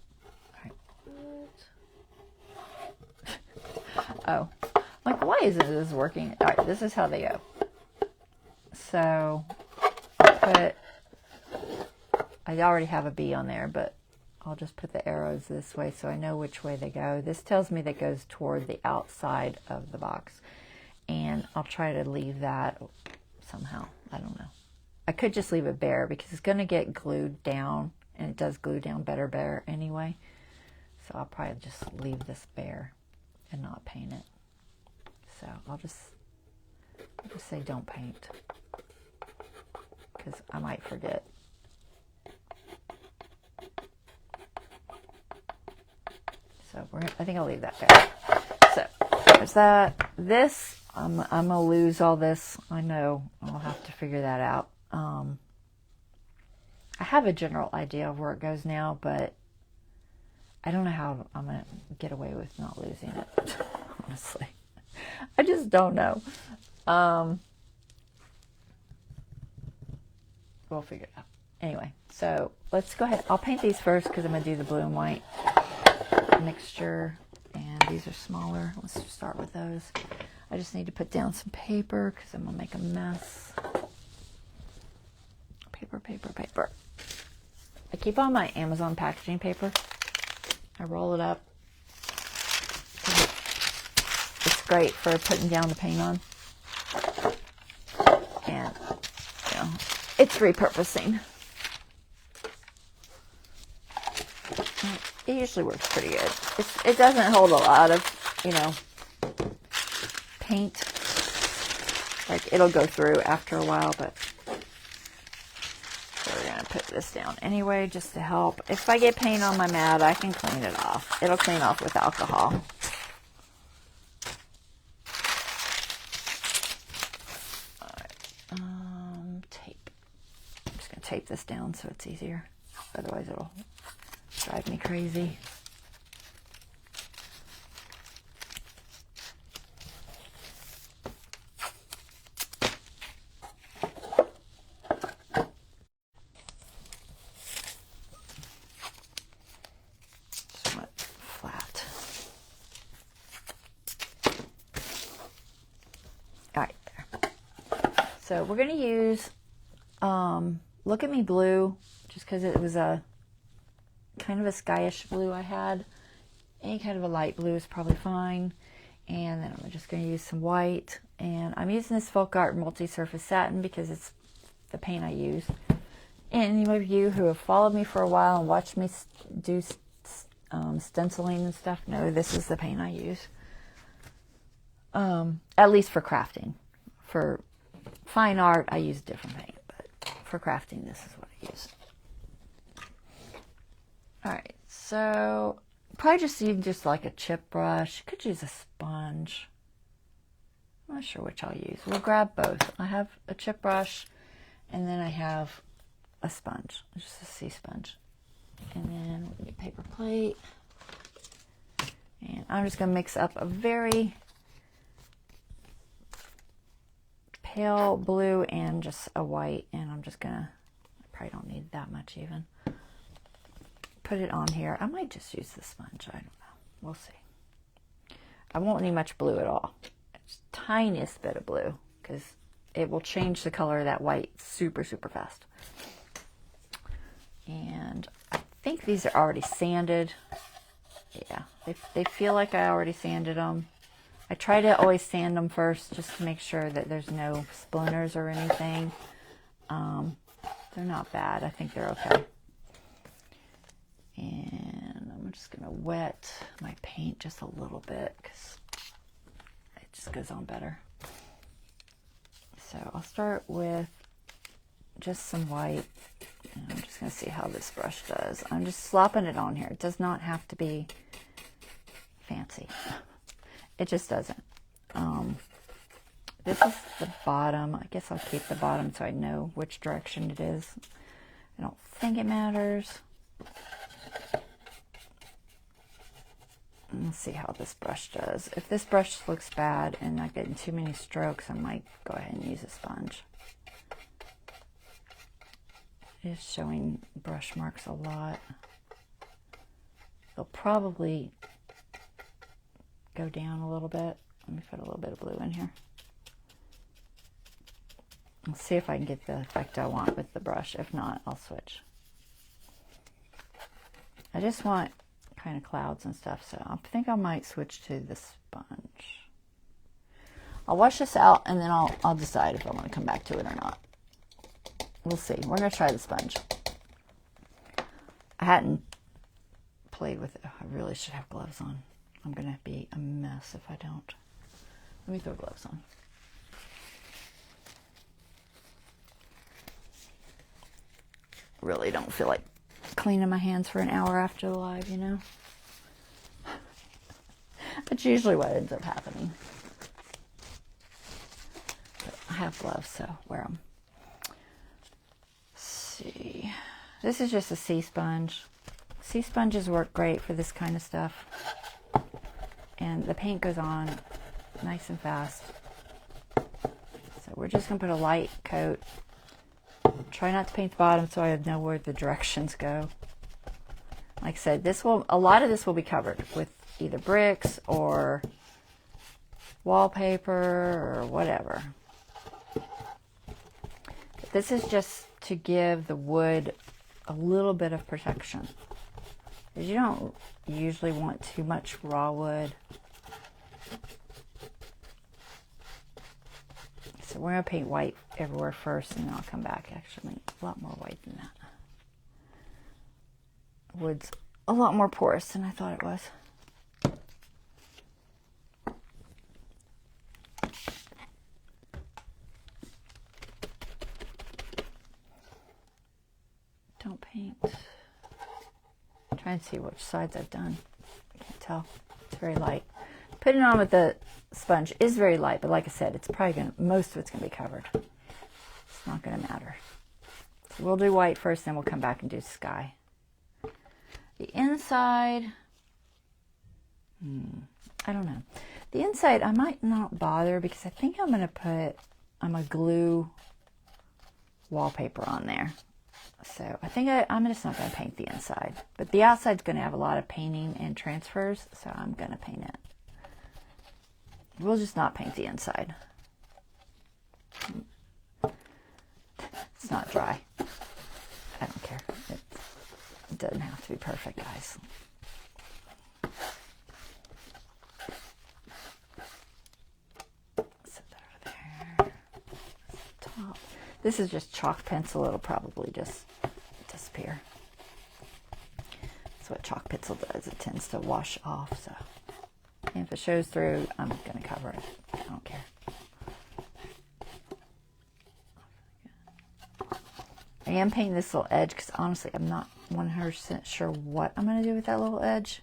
right. Oh, like, why isn't this working? All right, this is how they go. So I already have a B on there, but I'll just put the arrows this way so I know which way they go. This tells me that goes toward the outside of the box. And I'll try to leave that somehow. I don't know. I could just leave it bare because it's going to get glued down. And it does glue down bare anyway. So I'll probably just leave this bare and not paint it. So I'll just say don't paint. Because I might forget. So I think I'll leave that there. So there's that. This, I'm going to lose all this. I know I'll have to figure that out. I have a general idea of where it goes now, but I don't know how I'm going to get away with not losing it, honestly. I just don't know. We'll figure it out. Anyway, so let's go ahead. I'll paint these first because I'm going to do the blue and white mixture, and these are smaller. Let's start with those. I just need to put down some paper because I'm going to make a mess. Paper. I keep on my Amazon packaging paper. I roll it up. It's great for putting down the paint on. And, you know, it's repurposing. It usually works pretty good. It doesn't hold a lot of, you know, paint. Like, it'll go through after a while, but so we're going to put this down anyway just to help. If I get paint on my mat, I can clean it off. It'll clean off with alcohol. Alright, tape. I'm just going to tape this down so it's easier. Otherwise it'll drive me crazy. Somewhat flat. All right, there. So we're going to use Look at Me Blue, just because it was a kind of a skyish blue I had. Any kind of a light blue is probably fine. And then I'm just going to use some white. And I'm using this Folk Art Multi-Surface Satin because it's the paint I use. And any of you who have followed me for a while and watched me do stenciling and stuff know this is the paint I use. At least for crafting. For fine art, I use different paint. But for crafting, this is what I use. Alright, so probably just use just like a chip brush. You could use a sponge. I'm not sure which I'll use. We'll grab both. I have a chip brush and then I have a sponge, just a sea sponge. And then we'll get a paper plate. And I'm just going to mix up a very pale blue and just a white, and I'm just gonna, I probably don't need that much even. Put it on here. I might just use the sponge. I don't know. We'll see. I won't need much blue at all. It's tiniest bit of blue because it will change the color of that white super, super fast. And I think these are already sanded. Yeah, they feel like I already sanded them. I try to always sand them first just to make sure that there's no splinters or anything. They're not bad. I think they're okay. And I'm just going to wet my paint just a little bit because it just goes on better. So I'll start with just some white. And I'm just going to see how this brush does. I'm just slopping it on here. It does not have to be fancy. It just doesn't. This is the bottom. I guess I'll keep the bottom so I know which direction it is. I don't think it matters. Let's see how this brush does. If this brush looks bad and not getting too many strokes, I might go ahead and use a sponge. It's showing brush marks a lot. They'll probably go down a little bit. Let me put a little bit of blue in here. Let's see if I can get the effect I want with the brush. If not, I'll switch. I just want kind of clouds and stuff, so I think I might switch to the sponge. I'll wash this out and then I'll decide if I want to come back to it or not. We'll see. We're going to try the sponge. I hadn't played with it. I really should have gloves on. I'm going to be a mess if I don't. Let me throw gloves on. Really don't feel like cleaning my hands for an hour after the live, you know? That's usually what ends up happening. But I have gloves, so wear them. See, this is just a sea sponge. Sea sponges work great for this kind of stuff, and the paint goes on nice and fast. So we're just gonna put a light coat. Try not to paint the bottom so I know where the directions go. Like I said, a lot of this will be covered with either bricks or wallpaper or whatever. But this is just to give the wood a little bit of protection, because you don't usually want too much raw wood. So we're going to paint white everywhere first, and then I'll come back. Actually, a lot more white than that. Wood's a lot more porous than I thought it was. Don't paint. I'm trying to see which sides I've done. I can't tell. It's very light. Putting it on with the sponge is very light, but like I said, it's probably going to, most of it's going to be covered. It's not going to matter. So we'll do white first, then we'll come back and do sky. The inside, I don't know. The inside, I might not bother because I think I'm going to put, I'm going to glue wallpaper on there. So I think I'm just not going to paint the inside. But the outside's going to have a lot of painting and transfers, so I'm going to paint it. We'll just not paint the inside. It's not dry. I don't care. It doesn't have to be perfect, guys. Set that over there. Top. This is just chalk pencil. It'll probably just disappear. That's what chalk pencil does. It tends to wash off. So, and if it shows through, I'm going to cover it. I don't care. I am painting this little edge because honestly, I'm not 100% sure what I'm going to do with that little edge.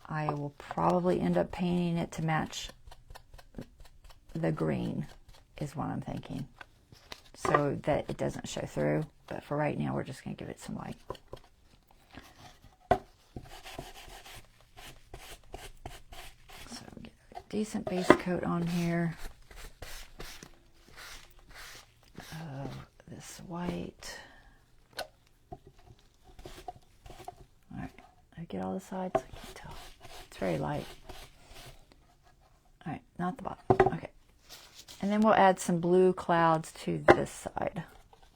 I will probably end up painting it to match the green, is what I'm thinking, so that it doesn't show through. But for right now, we're just going to give it some white. So get a decent base coat on here. white. All right, I get all the sides. I can't tell. It's very light. All right, not the bottom. Okay, and then we'll add some blue clouds to this side.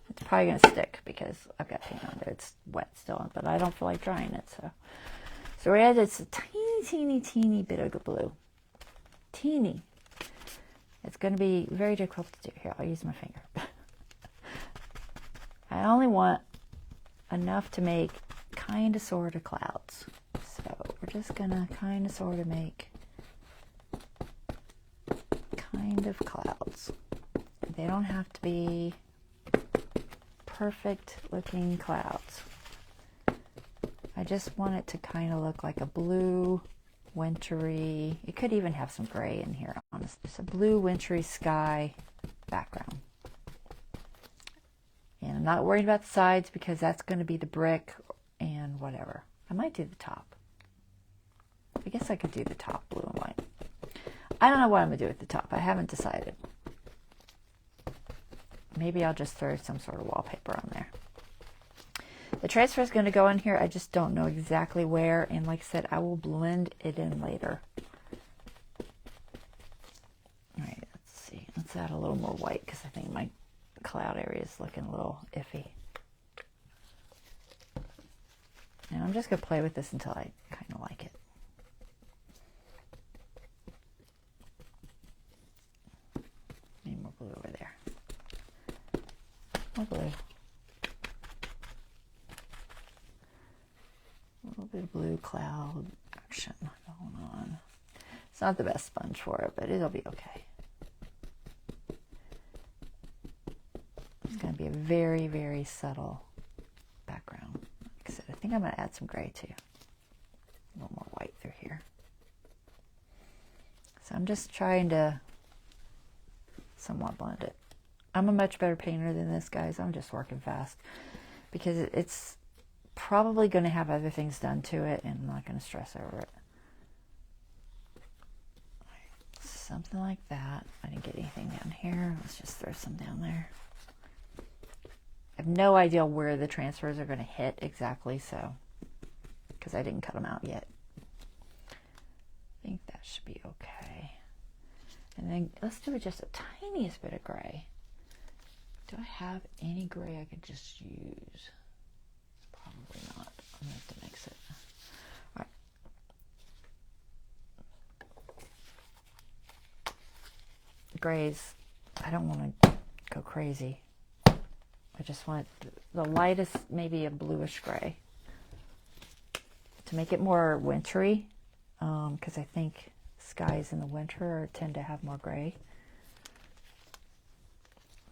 It's probably gonna stick because I've got paint on there. It's wet still, but I don't feel like drying it. So we added a teeny bit of blue. Teeny. It's going to be very difficult to do. Here, I'll use my finger. I only want enough to make kind of sort of clouds. So we're just going to kind of sort of make kind of clouds. They don't have to be perfect looking clouds. I just want it to kind of look like a blue, wintry, it could even have some gray in here, honestly. It's a blue, wintry sky background. And I'm not worried about the sides because that's going to be the brick and whatever. I might do the top. I guess I could do the top blue and white. I don't know what I'm going to do with the top. I haven't decided. Maybe I'll just throw some sort of wallpaper on there. The transfer is going to go in here. I just don't know exactly where. And like I said, I will blend it in later. All right, let's see. Let's add a little more white because I think my cloud area is looking a little iffy. And I'm just going to play with this until I kind of like it. Need more blue over there. More blue. A little bit of blue cloud action going on. It's not the best sponge for it, but it'll be okay. It's going to be a very, very subtle background. Like I said, I think I'm going to add some gray too. A little more white through here. So I'm just trying to somewhat blend it. I'm a much better painter than this, guys. I'm just working fast because it's probably going to have other things done to it, and I'm not going to stress over it. Something like that. I didn't get anything down here. Let's just throw some down there. I have no idea where the transfers are going to hit exactly, so because I didn't cut them out yet. I think that should be okay. And then let's do just a tiniest bit of gray. Do I have any gray I could just use? Probably not. I'm going to have to mix it. All right. Grays, I don't want to go crazy. I just want the lightest, maybe a bluish gray to make it more wintry, because I think skies in the winter tend to have more gray.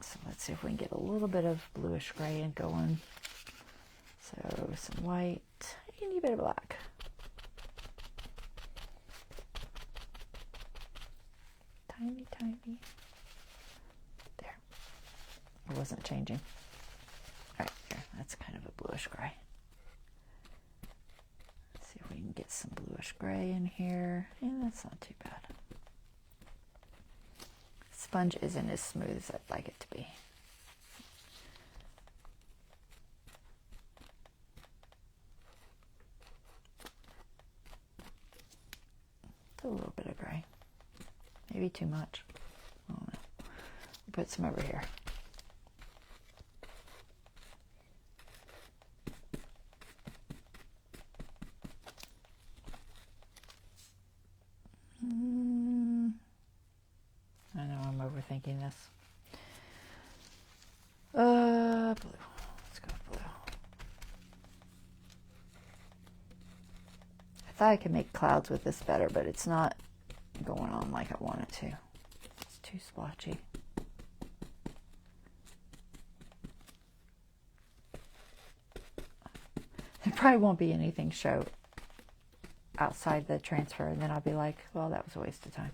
So let's see if we can get a little bit of bluish gray in going. So some white, and a bit of black. Tiny. There. It wasn't changing. All right, here. That's kind of a bluish gray. Let's see if we can get some bluish gray in here. Yeah, that's not too bad. Sponge isn't as smooth as I'd like it to be. A little bit of gray. Maybe too much. I don't know. Put some over here. I know I'm overthinking this. Blue. Let's go with blue. I thought I could make clouds with this better, but it's not going on like I want it to. It's too splotchy. There probably won't be anything show outside the transfer, and then I'll be like, well, that was a waste of time.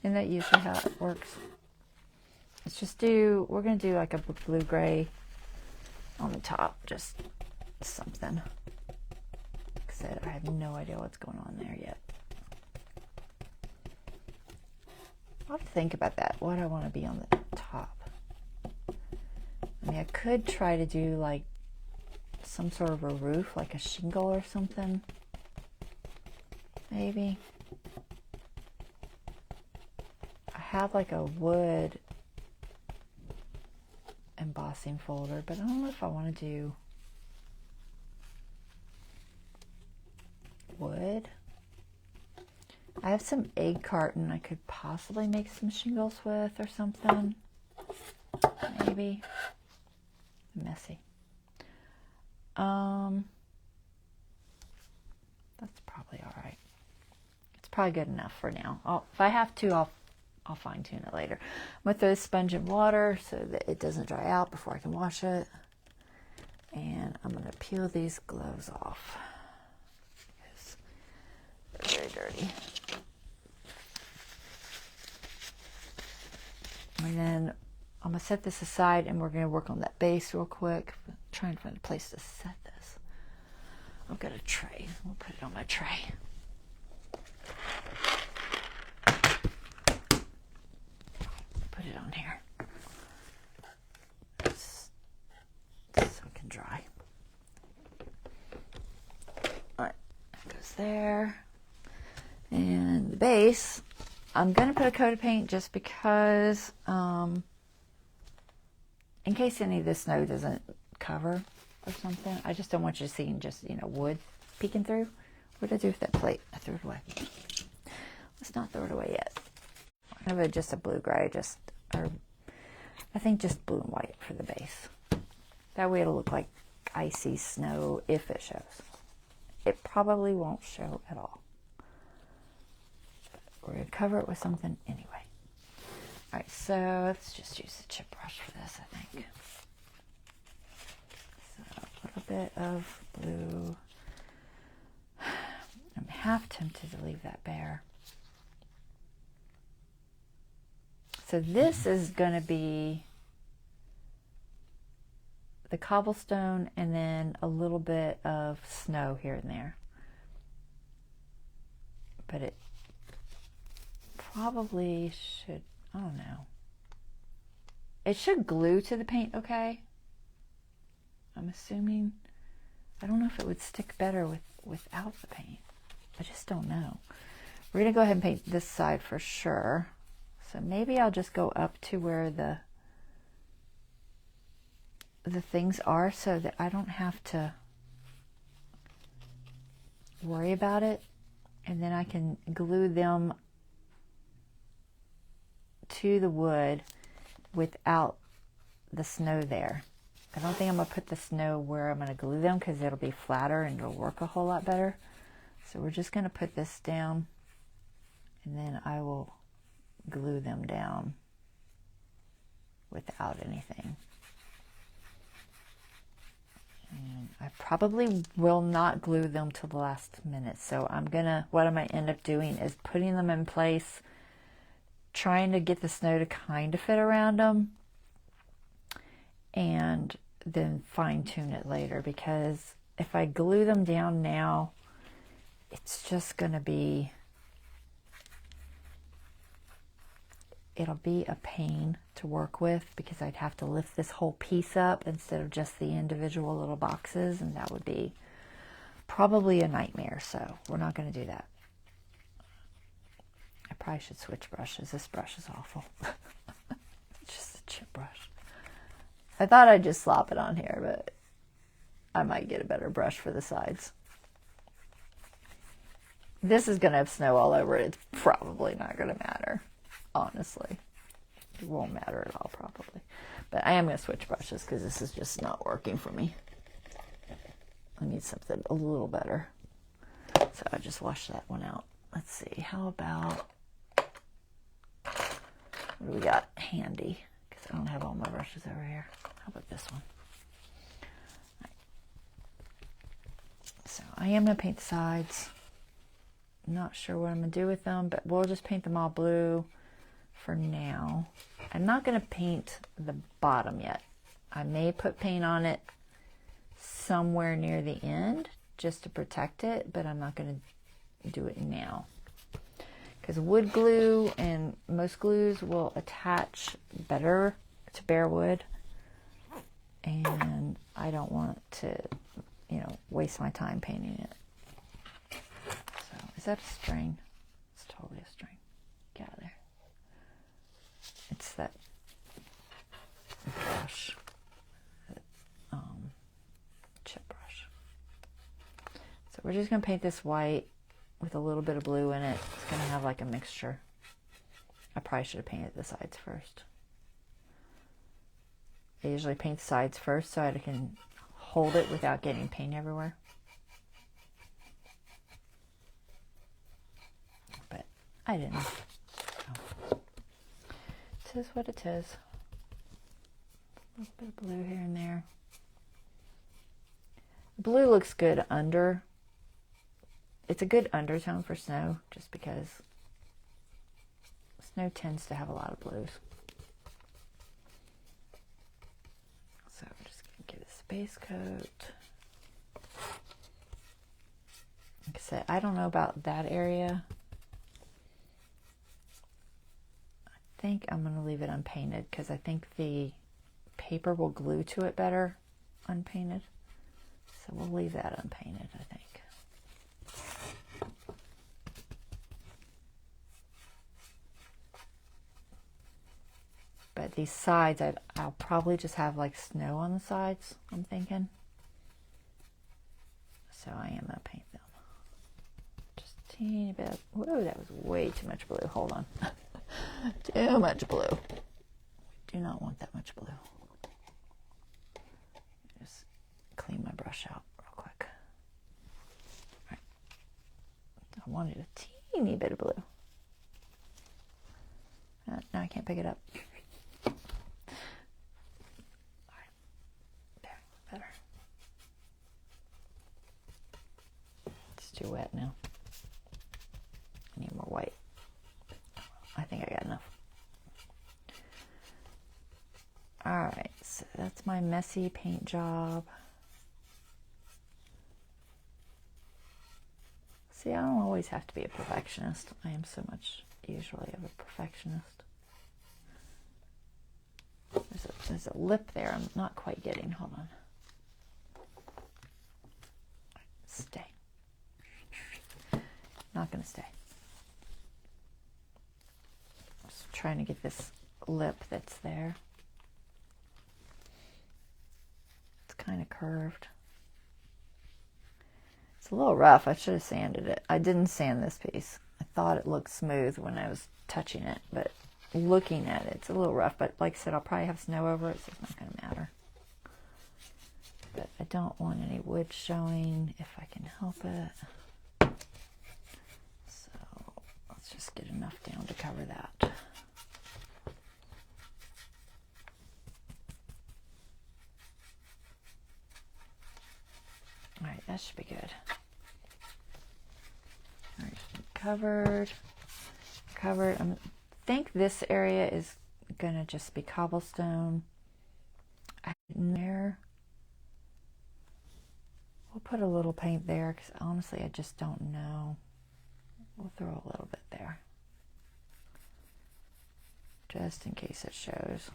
And that usually how it works. Let's just we're going to do like a blue-gray on the top, just something. Like I said, I have no idea what's going on there yet. I'll have to think about that, what I want to be on the top. I mean, I could try to do like some sort of a roof, like a shingle or something, maybe. I have like a wood embossing folder, but I don't know if I want to do wood. I have some egg carton I could possibly make some shingles with or something. Maybe. Messy. That's probably all right. It's probably good enough for now. If I have to, I'll fine tune it later. I'm gonna throw this sponge in water so that it doesn't dry out before I can wash it. And I'm gonna peel these gloves off because they're very dirty. And then I'm gonna set this aside and we're gonna work on that base real quick. I'm trying to find a place to set this. I've got a tray. We'll put it on my tray. Put it on here. So it can dry. Alright, that goes there. And the base, I'm going to put a coat of paint just because, in case any of the snow doesn't cover or something. I just don't want you seeing just, wood peeking through. What did I do with that plate? I threw it away. Let's not throw it away yet. I have just a blue-gray, I think just blue and white for the base. That way it'll look like icy snow if it shows. It probably won't show at all. We're going to cover it with something anyway. Alright, so let's just use the chip brush for this, I think. So a little bit of blue. I'm half tempted to leave that bare. So this is going to be the cobblestone and then a little bit of snow here and there. But it probably should, I don't know. It should glue to the paint, okay? I'm assuming. I don't know if it would stick better without the paint. I just don't know. We're going to go ahead and paint this side for sure. So maybe I'll just go up to where the things are so that I don't have to worry about it. And then I can glue them to the wood without the snow there. I don't think I'm going to put the snow where I'm going to glue them because it'll be flatter and it'll work a whole lot better. So we're just going to put this down and then I will glue them down without anything. And I probably will not glue them till the last minute. So what I might end up doing is putting them in place, trying to get the snow to kind of fit around them, and then fine tune it later, because if I glue them down now, it's just going to be, it'll be a pain to work with because I'd have to lift this whole piece up instead of just the individual little boxes, and that would be probably a nightmare. So we're not going to do that. I probably should switch brushes. This brush is awful. It's just a chip brush. I thought I'd just slop it on here, but I might get a better brush for the sides. This is going to have snow all over it. It's probably not going to matter, honestly. It won't matter at all, probably. But I am going to switch brushes because this is just not working for me. I need something a little better. So I just washed that one out. Let's see. How about, what do we got handy? Because I don't have all my brushes over here. How about this one? Right. So I am going to paint the sides. Not sure what I'm going to do with them, but we'll just paint them all blue for now. I'm not going to paint the bottom yet. I may put paint on it somewhere near the end just to protect it, but I'm not going to do it now. Because wood glue and most glues will attach better to bare wood. and I don't want to, you know, waste my time painting it. So, is that a string? It's totally a string. Get out of there. It's that brush, that, chip brush. So we're just going to paint this white with a little bit of blue in it. It's going to have like a mixture. I probably should have painted the sides first. I usually paint the sides first so I can hold it without getting paint everywhere. But I didn't. So, it is what it is. A little bit of blue here and there. Blue looks good under. It's a good undertone for snow just because snow tends to have a lot of blues. So we're just going to give this base coat. Like I said, I don't know about that area. I think I'm going to leave it unpainted because I think the paper will glue to it better unpainted. So we'll leave that unpainted, I think. But these sides, I'll probably just have like snow on the sides, I'm thinking. So I am going to paint them. Just a teeny bit. Whoa, that was way too much blue. Hold on. Too much blue. We do not want that much blue. Just clean my brush out real quick. All right. I wanted a teeny bit of blue. Now I can't pick it up. Too wet now. I need more white. I think I got enough. Alright, so that's my messy paint job. See, I don't always have to be a perfectionist. I am so much usually of a perfectionist. There's a lip there I'm not quite getting. Hold on. Stay. Not going to stay. Just trying to get this lip that's there. It's kind of curved. It's a little rough. I should have sanded it. I didn't sand this piece. I thought it looked smooth when I was touching it, but looking at it, it's a little rough. But like I said, I'll probably have snow over it, so it's not going to matter. But I don't want any wood showing if I can help it. Let's just get enough down to cover that. All right, that should be good. All right, covered. I think this area is gonna just be cobblestone. There. We'll put a little paint there because honestly, I just don't know. We'll throw a little bit there, just in case it shows.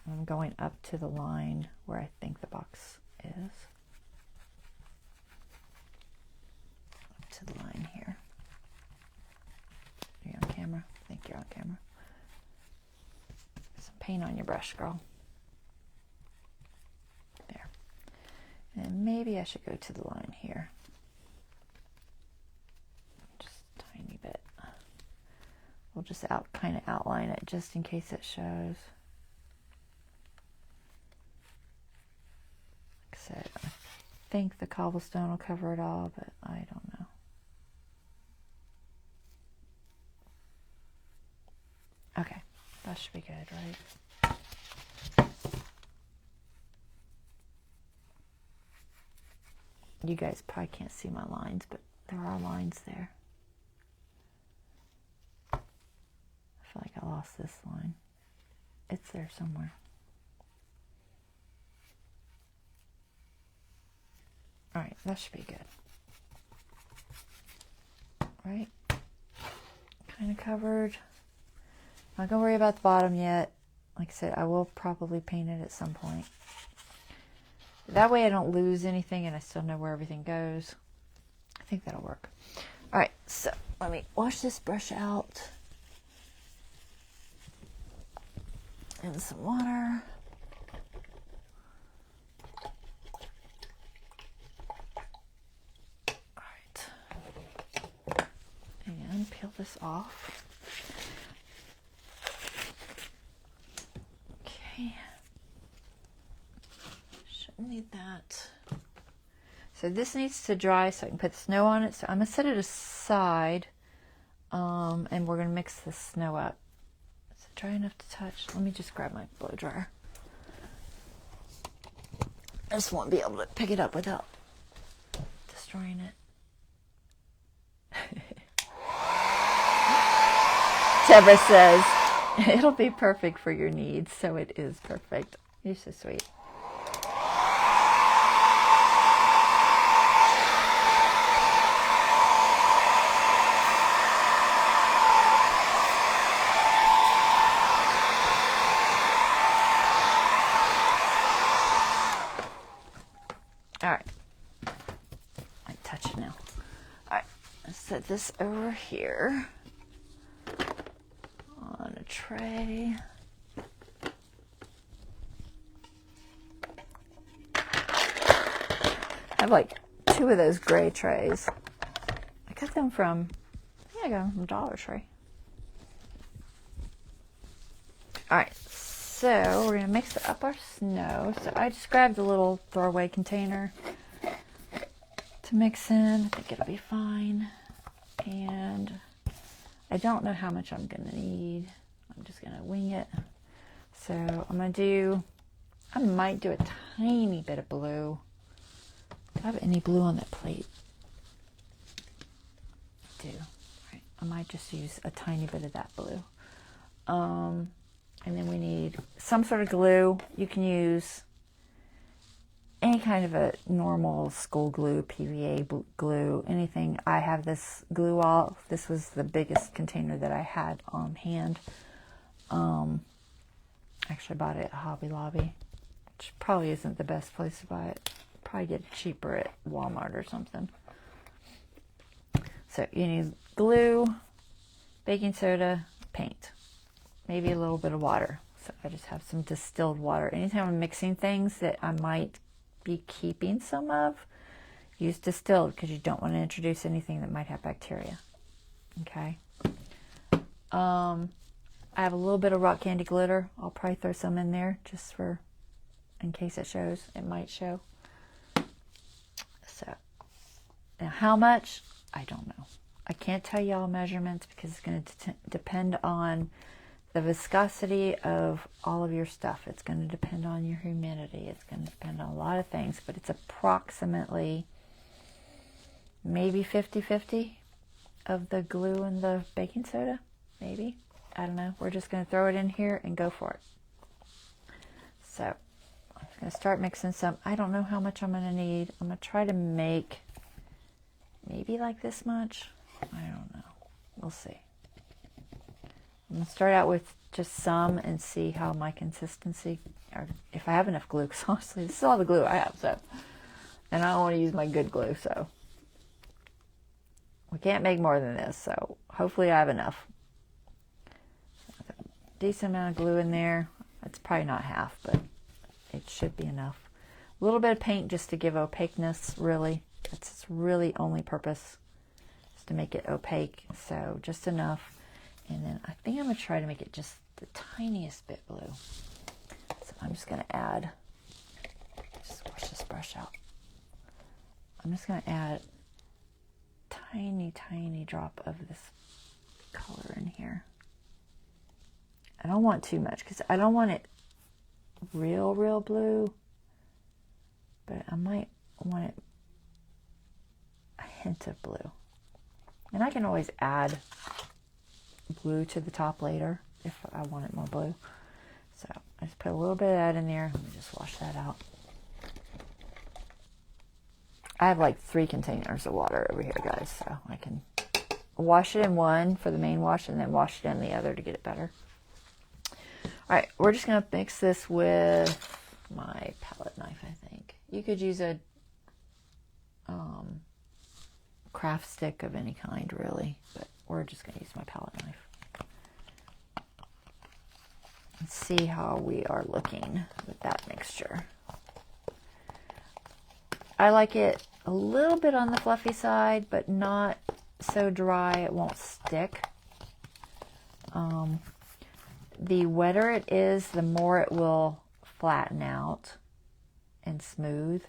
I'm going up to the line where I think the box is. Up to the line here. Are you on camera? I think you're on camera. Some paint on your brush, girl. And maybe I should go to the line here. Just a tiny bit. We'll just kind of outline it just in case it shows. Like I said, I think the cobblestone will cover it all, but I don't know. Okay, that should be good, right? You guys probably can't see my lines, but there are lines there. I feel like I lost this line. It's there somewhere. All right, that should be good. Right? Kind of covered. I'm not going to worry about the bottom yet. Like I said, I will probably paint it at some point. That way I don't lose anything and I still know where everything goes. I think that'll work. All right, so let me wash this brush out in some water. All right, and peel this off. Okay. Need that. So this needs to dry so I can put snow on it. So I'm gonna set it aside, and we're gonna mix the snow up. Is it dry enough to touch? Let me just grab my blow dryer. I just won't be able to pick it up without destroying it. Deborah says it'll be perfect for your needs, so it is perfect. You're so sweet. All right, I touch it now. All right, let's set this over here on a tray. I have like 2 of those gray trays. I got them from, I got them from Dollar Tree. All right, so we're gonna mix up our snow. So I just grabbed a little throwaway container to mix in. I think it'll be fine. And I don't know how much I'm gonna need. I'm just gonna wing it. So I'm gonna do, I might do a tiny bit of blue. Do I have any blue on that plate? I do. All right, I might just use a tiny bit of that blue. And then we need some sort of glue. You can use any kind of a normal school glue, PVA glue, anything. I have this glue all. This was the biggest container that I had on hand. Actually, I bought it at Hobby Lobby, which probably isn't the best place to buy it. Probably get it cheaper at Walmart or something. So you need glue, baking soda, paint. Maybe a little bit of water. So I just have some distilled water. Anytime I'm mixing things that I might be keeping some of, use distilled because you don't want to introduce anything that might have bacteria. Okay. I have a little bit of rock candy glitter. I'll probably throw some in there just for, in case it shows. It might show. So, now how much? I don't know. I can't tell y'all measurements because it's going to depend on the viscosity of all of your stuff. It's going to depend on your humidity. It's going to depend on a lot of things, but it's approximately maybe 50-50 of the glue and the baking soda. Maybe. I don't know. We're just going to throw it in here and go for it. So I'm going to start mixing some. I don't know how much I'm going to need. I'm going to try to make maybe like this much. I don't know. We'll see. I'm going to start out with just some and see how my consistency, or if I have enough glue, because honestly, this is all the glue I have, so, and I don't want to use my good glue, so, we can't make more than this, so, hopefully I have enough. Decent amount of glue in there. It's probably not half, but it should be enough. A little bit of paint just to give opaqueness, really. That's its really only purpose, is to make it opaque, so just enough. And then I think I'm going to try to make it just the tiniest bit blue. So I'm just going to add, just wash this brush out. I'm just going to add a tiny, tiny drop of this color in here. I don't want too much because I don't want it real, real blue. But I might want it a hint of blue. And I can always add blue to the top later if I want it more blue. So I just put a little bit of that in there. Let me just wash that out. I have like 3 containers of water over here, guys, so I can wash it in one for the main wash and then wash it in the other to get it better. right, we're just going to mix this with my palette knife, I think. You could use a craft stick of any kind, really, but we're just going to use my palette knife. Let's see how we are looking with that mixture. I like it a little bit on the fluffy side, but not so dry it won't stick. The wetter it is, the more it will flatten out and smooth.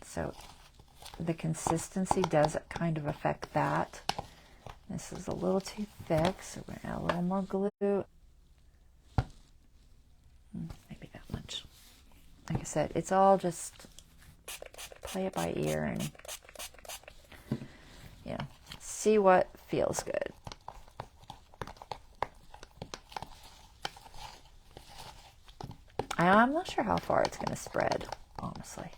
So the consistency does kind of affect that. This is a little too thick, so we're going to add a little more glue. Maybe that much. Like I said, it's all just play it by ear and, you know, see what feels good. I'm not sure how far it's going to spread, honestly.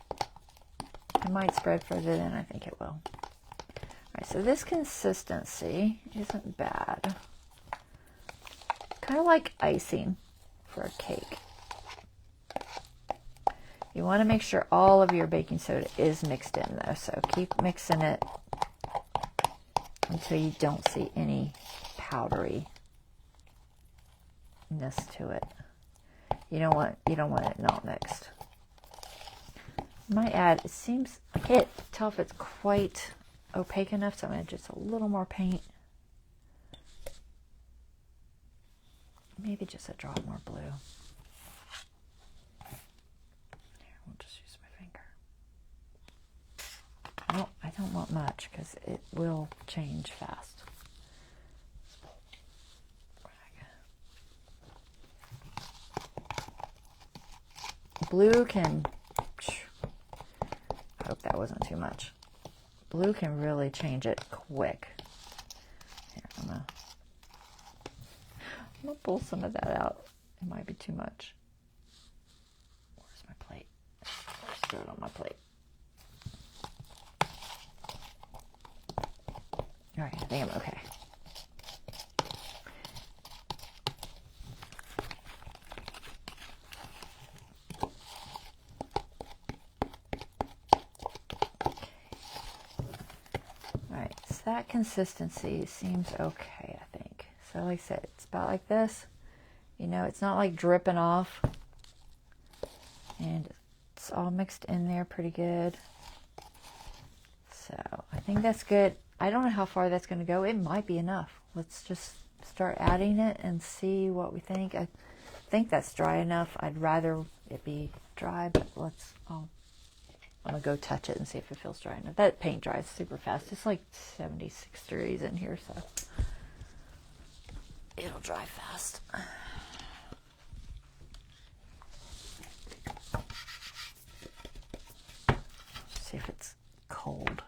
It might spread further than I think it will. All right, so this consistency isn't bad. Kind of like icing for a cake. You want to make sure all of your baking soda is mixed in, though, so keep mixing it until you don't see any powderiness to it. You don't want it not mixed. Might add, it seems, I can't tell if it's quite opaque enough, so I'm going to just a little more paint. Maybe just a drop more blue. Here, we'll just use my finger. I don't want much because it will change fast. Blue can, I hope that wasn't too much. Blue can really change it quick. Here, I'm gonna pull some of that out. It might be too much. Where's my plate? Just throw it on my plate. All right, I think I'm okay. That consistency seems okay, I think. So like I said, it's about like this. You know, it's not like dripping off. And it's all mixed in there pretty good. So I think that's good. I don't know how far that's going to go. It might be enough. Let's just start adding it and see what we think. I think that's dry enough. I'd rather it be dry, but let's... I'm going to go touch it and see if it feels dry enough. That paint dries super fast. It's like 76 degrees in here, so it'll dry fast. See if it's cold.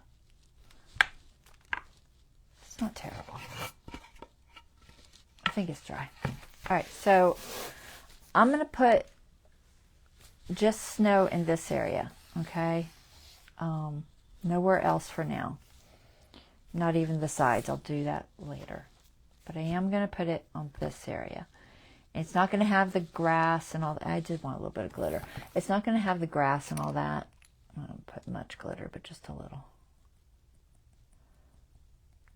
It's not terrible. I think it's dry. All right, so I'm going to put just snow in this area. Okay, nowhere else for now. Not even the sides. I'll do that later. But I am going to put it on this area. And it's not going to have the grass and all that. I did want a little bit of glitter. It's not going to have the grass and all that. I don't put much glitter, but just a little.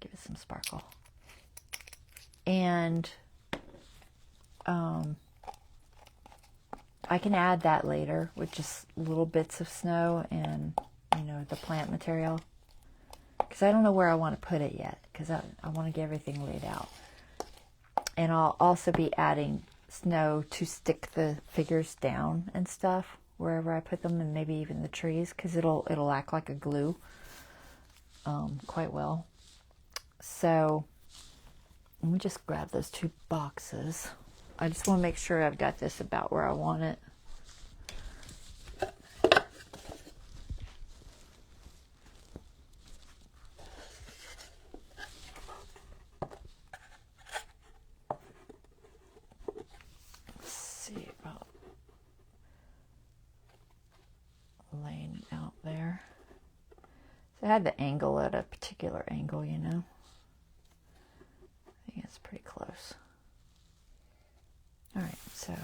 Give it some sparkle. And I can add that later with just little bits of snow and, you know, the plant material. Because I don't know where I want to put it yet. Because I want to get everything laid out. And I'll also be adding snow to stick the figures down and stuff wherever I put them, and maybe even the trees, because it'll act like a glue quite well. So let me just grab those two boxes. I just want to make sure I've got this about where I want it. Let's see about laying it out there. So I had the angle at a particular angle, you know. I think it's pretty close. So,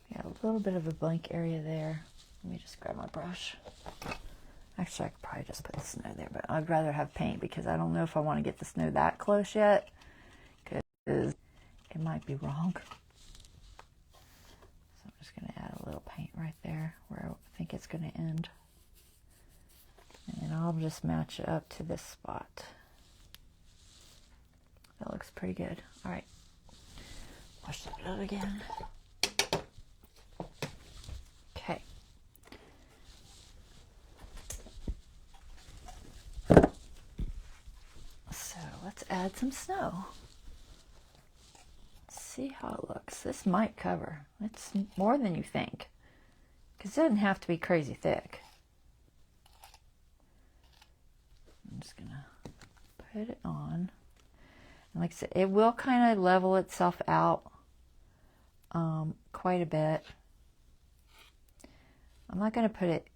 yeah, a little bit of a blank area there. Let me just grab my brush. Actually, I could probably just put the snow there, but I'd rather have paint because I don't know if I want to get the snow that close yet, because it might be wrong. So I'm just going to add a little paint right there where I think it's going to end. And I'll just match it up to this spot. That looks pretty good. All right. Wash that out again. Okay. So let's add some snow. Let's see how it looks. This might cover. It's more than you think, because it doesn't have to be crazy thick. I'm just gonna put it on. And like I said, it will kind of level itself out quite a bit. I'm not going to put it,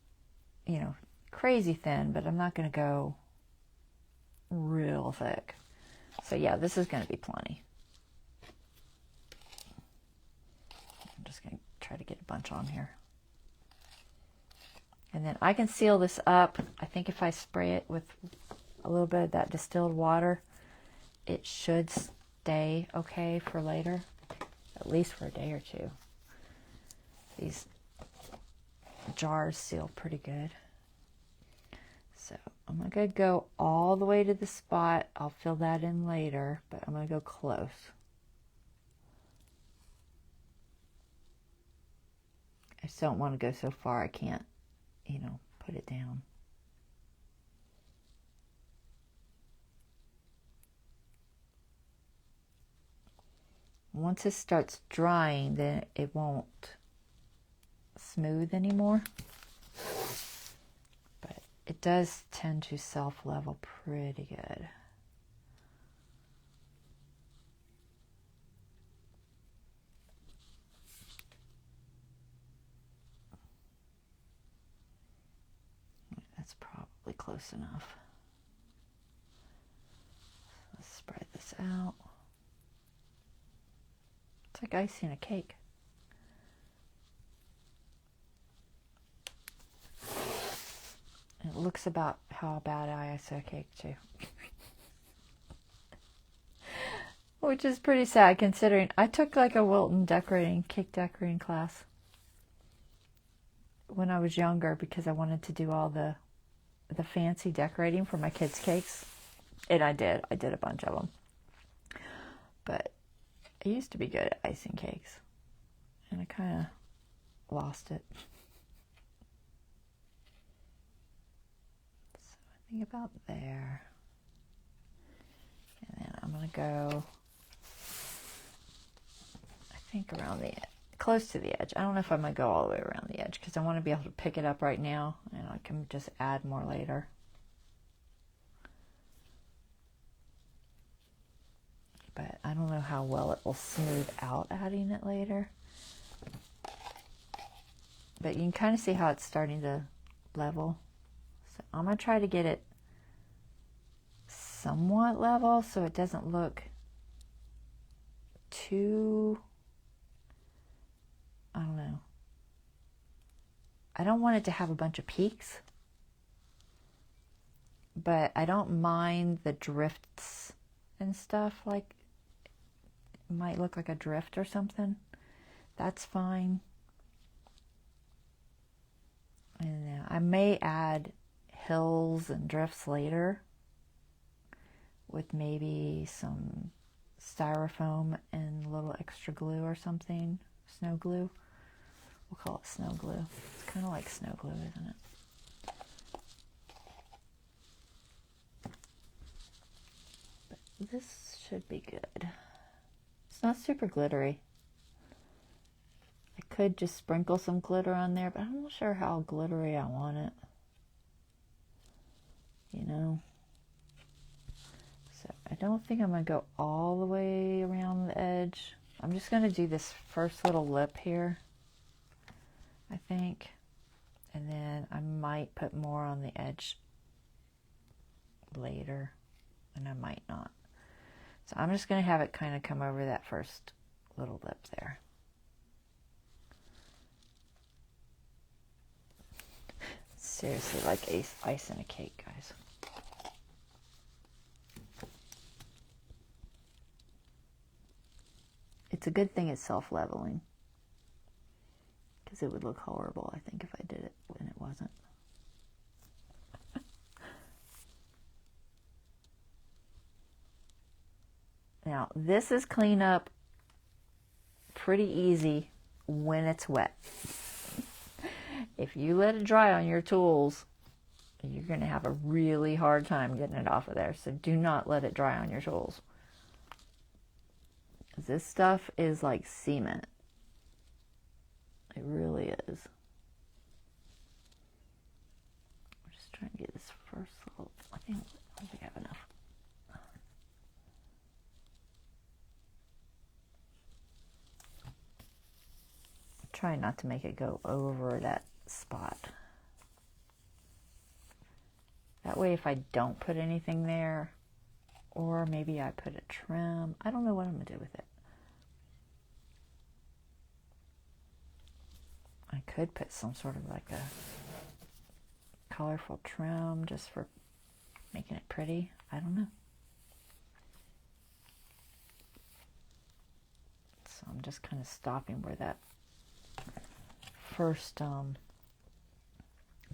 you know, crazy thin, but I'm not going to go real thick. So yeah, this is going to be plenty. I'm just going to try to get a bunch on here. And then I can seal this up. I think if I spray it with a little bit of that distilled water, it should stay okay for later, at least for a day or two. These jars seal pretty good. So I'm not going to go all the way to the spot. I'll fill that in later, but I'm going to go close. I just don't want to go so far I can't, you know, put it down. Once it starts drying, then it won't smooth anymore. But it does tend to self-level pretty good. That's probably close enough. Let's spread this out. It's like icing a cake. It looks about how bad I ice a cake too. Which is pretty sad considering I took like a Wilton cake decorating class when I was younger because I wanted to do all the fancy decorating for my kids' cakes. And I did a bunch of them. But I used to be good at icing cakes, and I kind of lost it. So I think about there. And then I'm going to go, I think around the close to the edge. I don't know if I'm going to go all the way around the edge because I want to be able to pick it up right now, and I can just add more later. But I don't know how well it will smooth out adding it later. But you can kind of see how it's starting to level. So I'm going to try to get it somewhat level so it doesn't look too, I don't know. I don't want it to have a bunch of peaks, but I don't mind the drifts and stuff. Like, it might look like a drift or something. That's fine. And I may add hills and drifts later with maybe some styrofoam and a little extra glue or something. Snow glue. We'll call it snow glue. It's kind of like snow glue, isn't it? But this should be good. It's not super glittery. I could just sprinkle some glitter on there, but I'm not sure how glittery I want it. You know? So I don't think I'm going to go all the way around the edge. I'm just going to do this first little lip here, I think. And then I might put more on the edge later, and I might not. So I'm just going to have it kind of come over that first little lip there. seriously like ice in a cake, guys. It's a good thing it's self-leveling, because it would look horrible, I think, if I did it when it wasn't. Now, this is cleanup pretty easy when it's wet. If you let it dry on your tools, you're going to have a really hard time getting it off of there. So do not let it dry on your tools. This stuff is like cement. It really is. I'm just trying to get this first little, I think I have enough. Try not to make it go over that spot. That way, if I don't put anything there, or maybe I put a trim, I don't know what I'm going to do with it. I could put some sort of like a colorful trim just for making it pretty. I don't know. So I'm just kind of stopping where that first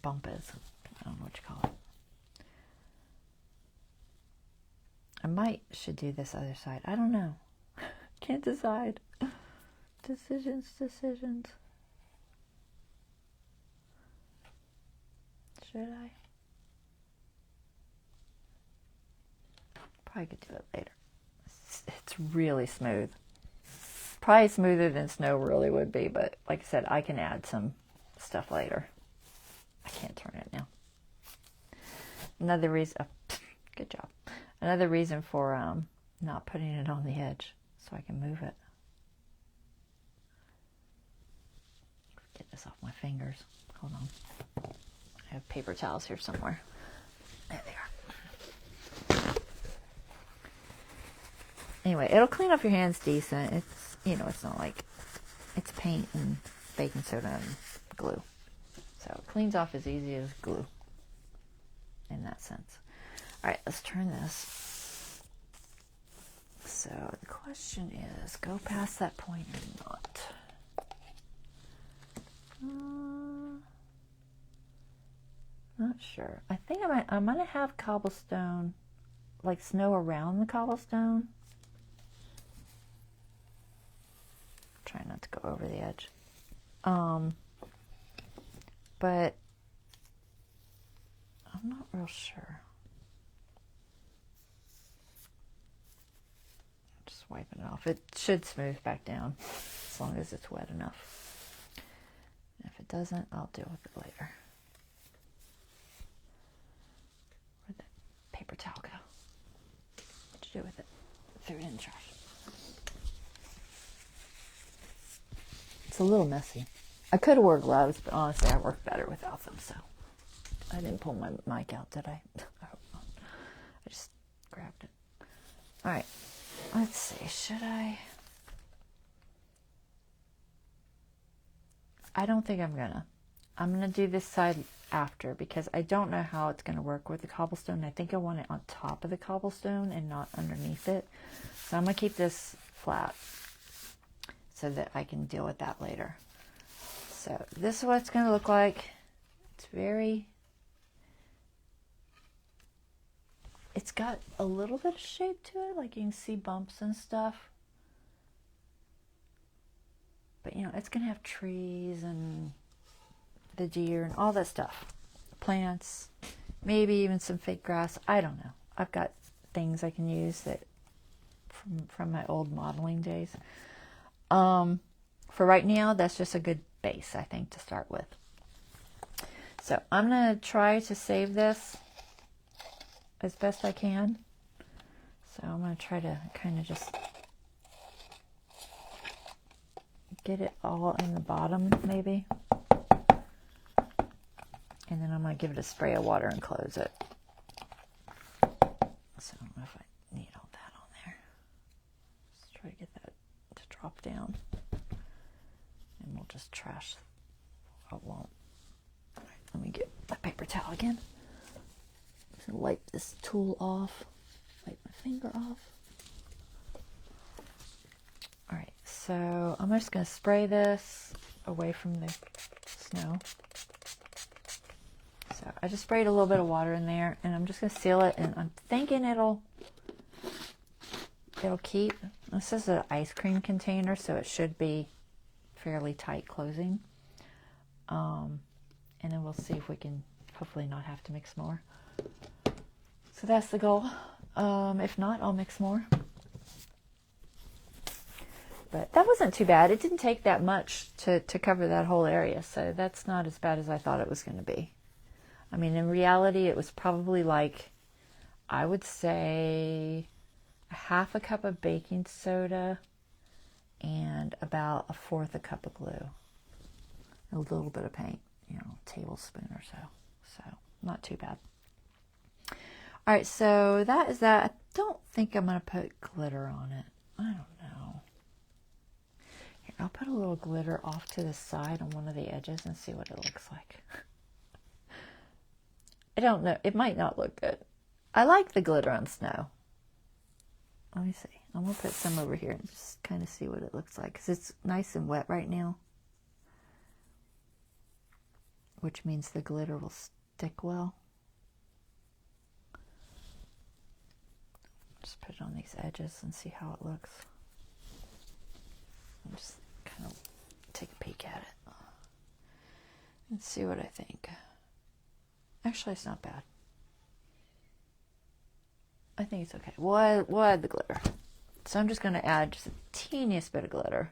bump is. I don't know what you call it. I should do this other side. I don't know. Can't decide. Decisions. Should I? Probably could do it later. It's really smooth. Probably smoother than snow really would be, but like I said, I can add some stuff later. I can't turn it now. Another reason, good job. Another reason for not putting it on the edge, so I can move it. Get this off my fingers. Hold on. I have paper towels here somewhere. There they are. Anyway, it'll clean up your hands decent. It's, you know, it's not like it's paint and baking soda and glue. So it cleans off as easy as glue in that sense. All right, let's turn this. So the question is, go past that point or not? Not sure. I think I'm gonna have cobblestone, like snow around the cobblestone. Try not to go over the edge. But I'm not real sure. Just wiping it off. It should smooth back down as long as it's wet enough. And if it doesn't, I'll deal with it later. Where'd that paper towel go? What'd you do with it? Threw it in the trash. It's a little messy. I could have wore gloves, but honestly, I work better without them, so. I didn't pull my mic out, did I? I hope not. I just grabbed it. All right. Let's see. Should I? I don't think I'm gonna. I'm gonna do this side after because I don't know how it's gonna work with the cobblestone. I think I want it on top of the cobblestone and not underneath it. So I'm gonna keep this flat so that I can deal with that later. So this is what it's gonna look like. It's got a little bit of shape to it, like you can see bumps and stuff. But you know, it's gonna have trees and the deer and all that stuff. Plants, maybe even some fake grass. I don't know. I've got things I can use that from my old modeling days. For right now, that's just a good base, I think, to start with. So I'm gonna try to save this as best I can. So I'm going to try to kind of just get it all in the bottom, maybe. And then I'm going to give it a spray of water and close it. So I don't know if I need all that on there. Let's try to get that to drop down. And we'll just trash. Oh, it won't. All right, let me get my paper towel again. I'm just gonna wipe this tool off, wipe my finger off. All right, so I'm just gonna spray this away from the snow. So I just sprayed a little bit of water in there, and I'm just gonna seal it, and I'm thinking it'll keep. This is an ice cream container, so it should be fairly tight closing. And then we'll see if we can hopefully not have to mix more. So that's the goal. If not, I'll mix more. But that wasn't too bad. It didn't take that much to cover that whole area, so that's not as bad as I thought it was going to be. I mean, in reality, it was probably like, I would say, a half a cup of baking soda and about a fourth a cup of glue. A little bit of paint, you know, a tablespoon or so. So, not too bad. All right, so that is that. I don't think I'm going to put glitter on it. I don't know. Here, I'll put a little glitter off to the side on one of the edges and see what it looks like. I don't know. It might not look good. I like the glitter on snow. Let me see. I'm going to put some over here and just kind of see what it looks like, because it's nice and wet right now, which means the glitter will stick well. Just put it on these edges and see how it looks. I'll just kind of take a peek at it and see what I think. Actually, it's not bad. I think it's okay. We'll add the glitter. So I'm just going to add just the teeniest bit of glitter.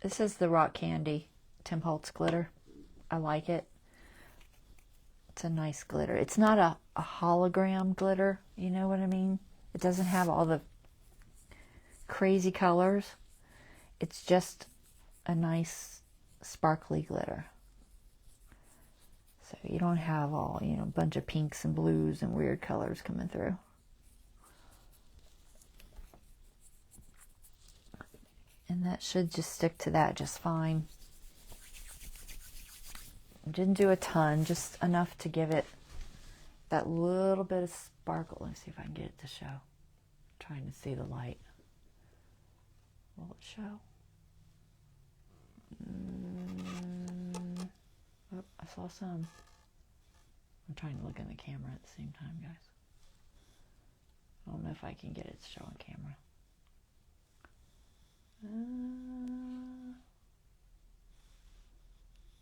This is the Rock Candy Tim Holtz glitter. I like it. It's a nice glitter. It's not a hologram glitter, you know what I mean? It doesn't have all the crazy colors. It's just a nice sparkly glitter. So you don't have all, you know, a bunch of pinks and blues and weird colors coming through. And that should just stick to that just fine. Didn't do a ton, just enough to give it that little bit of sparkle. Let me see if I can get it to show. I'm trying to see the light. Will it show? Oh, I saw some. I'm trying to look in the camera at the same time, guys. I don't know if I can get it to show on camera.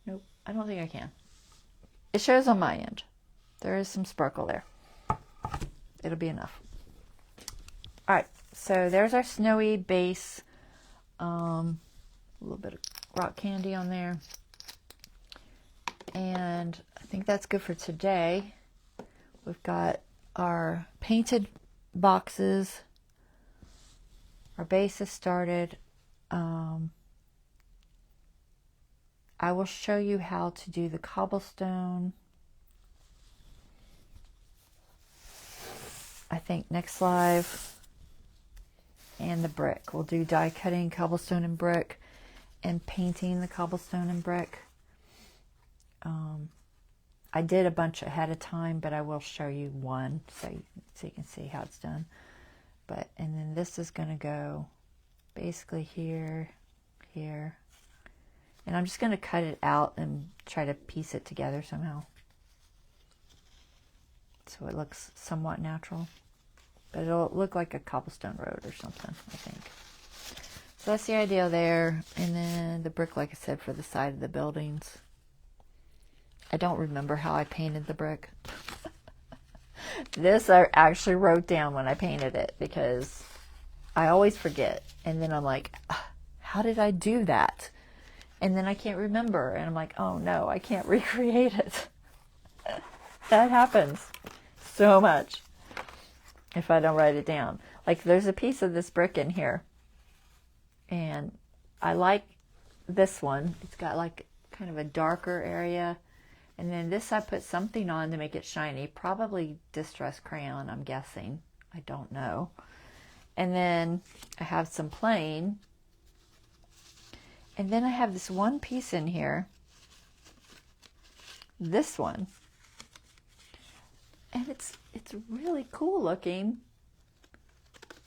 Nope, I don't think I can. It shows on my end. There is some sparkle there. It'll be enough. All right, so there's our snowy base. A little bit of rock candy on there. And I think that's good for today. We've got our painted boxes. Our base is started. I will show you how to do the cobblestone, I think, next live. And the brick. We'll do die cutting cobblestone and brick and painting the cobblestone and brick. I did a bunch ahead of time, but I will show you one so you can see how it's done. And then this is going to go basically here, here. And I'm just going to cut it out and try to piece it together somehow, so it looks somewhat natural. But it'll look like a cobblestone road or something, I think. So that's the idea there. And then the brick, like I said, for the side of the buildings. I don't remember how I painted the brick. This I actually wrote down when I painted it, because I always forget. And then I'm like, how did I do that? And then I can't remember. And I'm like, oh no, I can't recreate it. That happens so much if I don't write it down. Like, there's a piece of this brick in here. And I like this one. It's got like kind of a darker area. And then this I put something on to make it shiny. Probably Distress Crayon, I'm guessing. I don't know. And then I have some plain. And then I have this one piece in here this one. And it's really cool looking.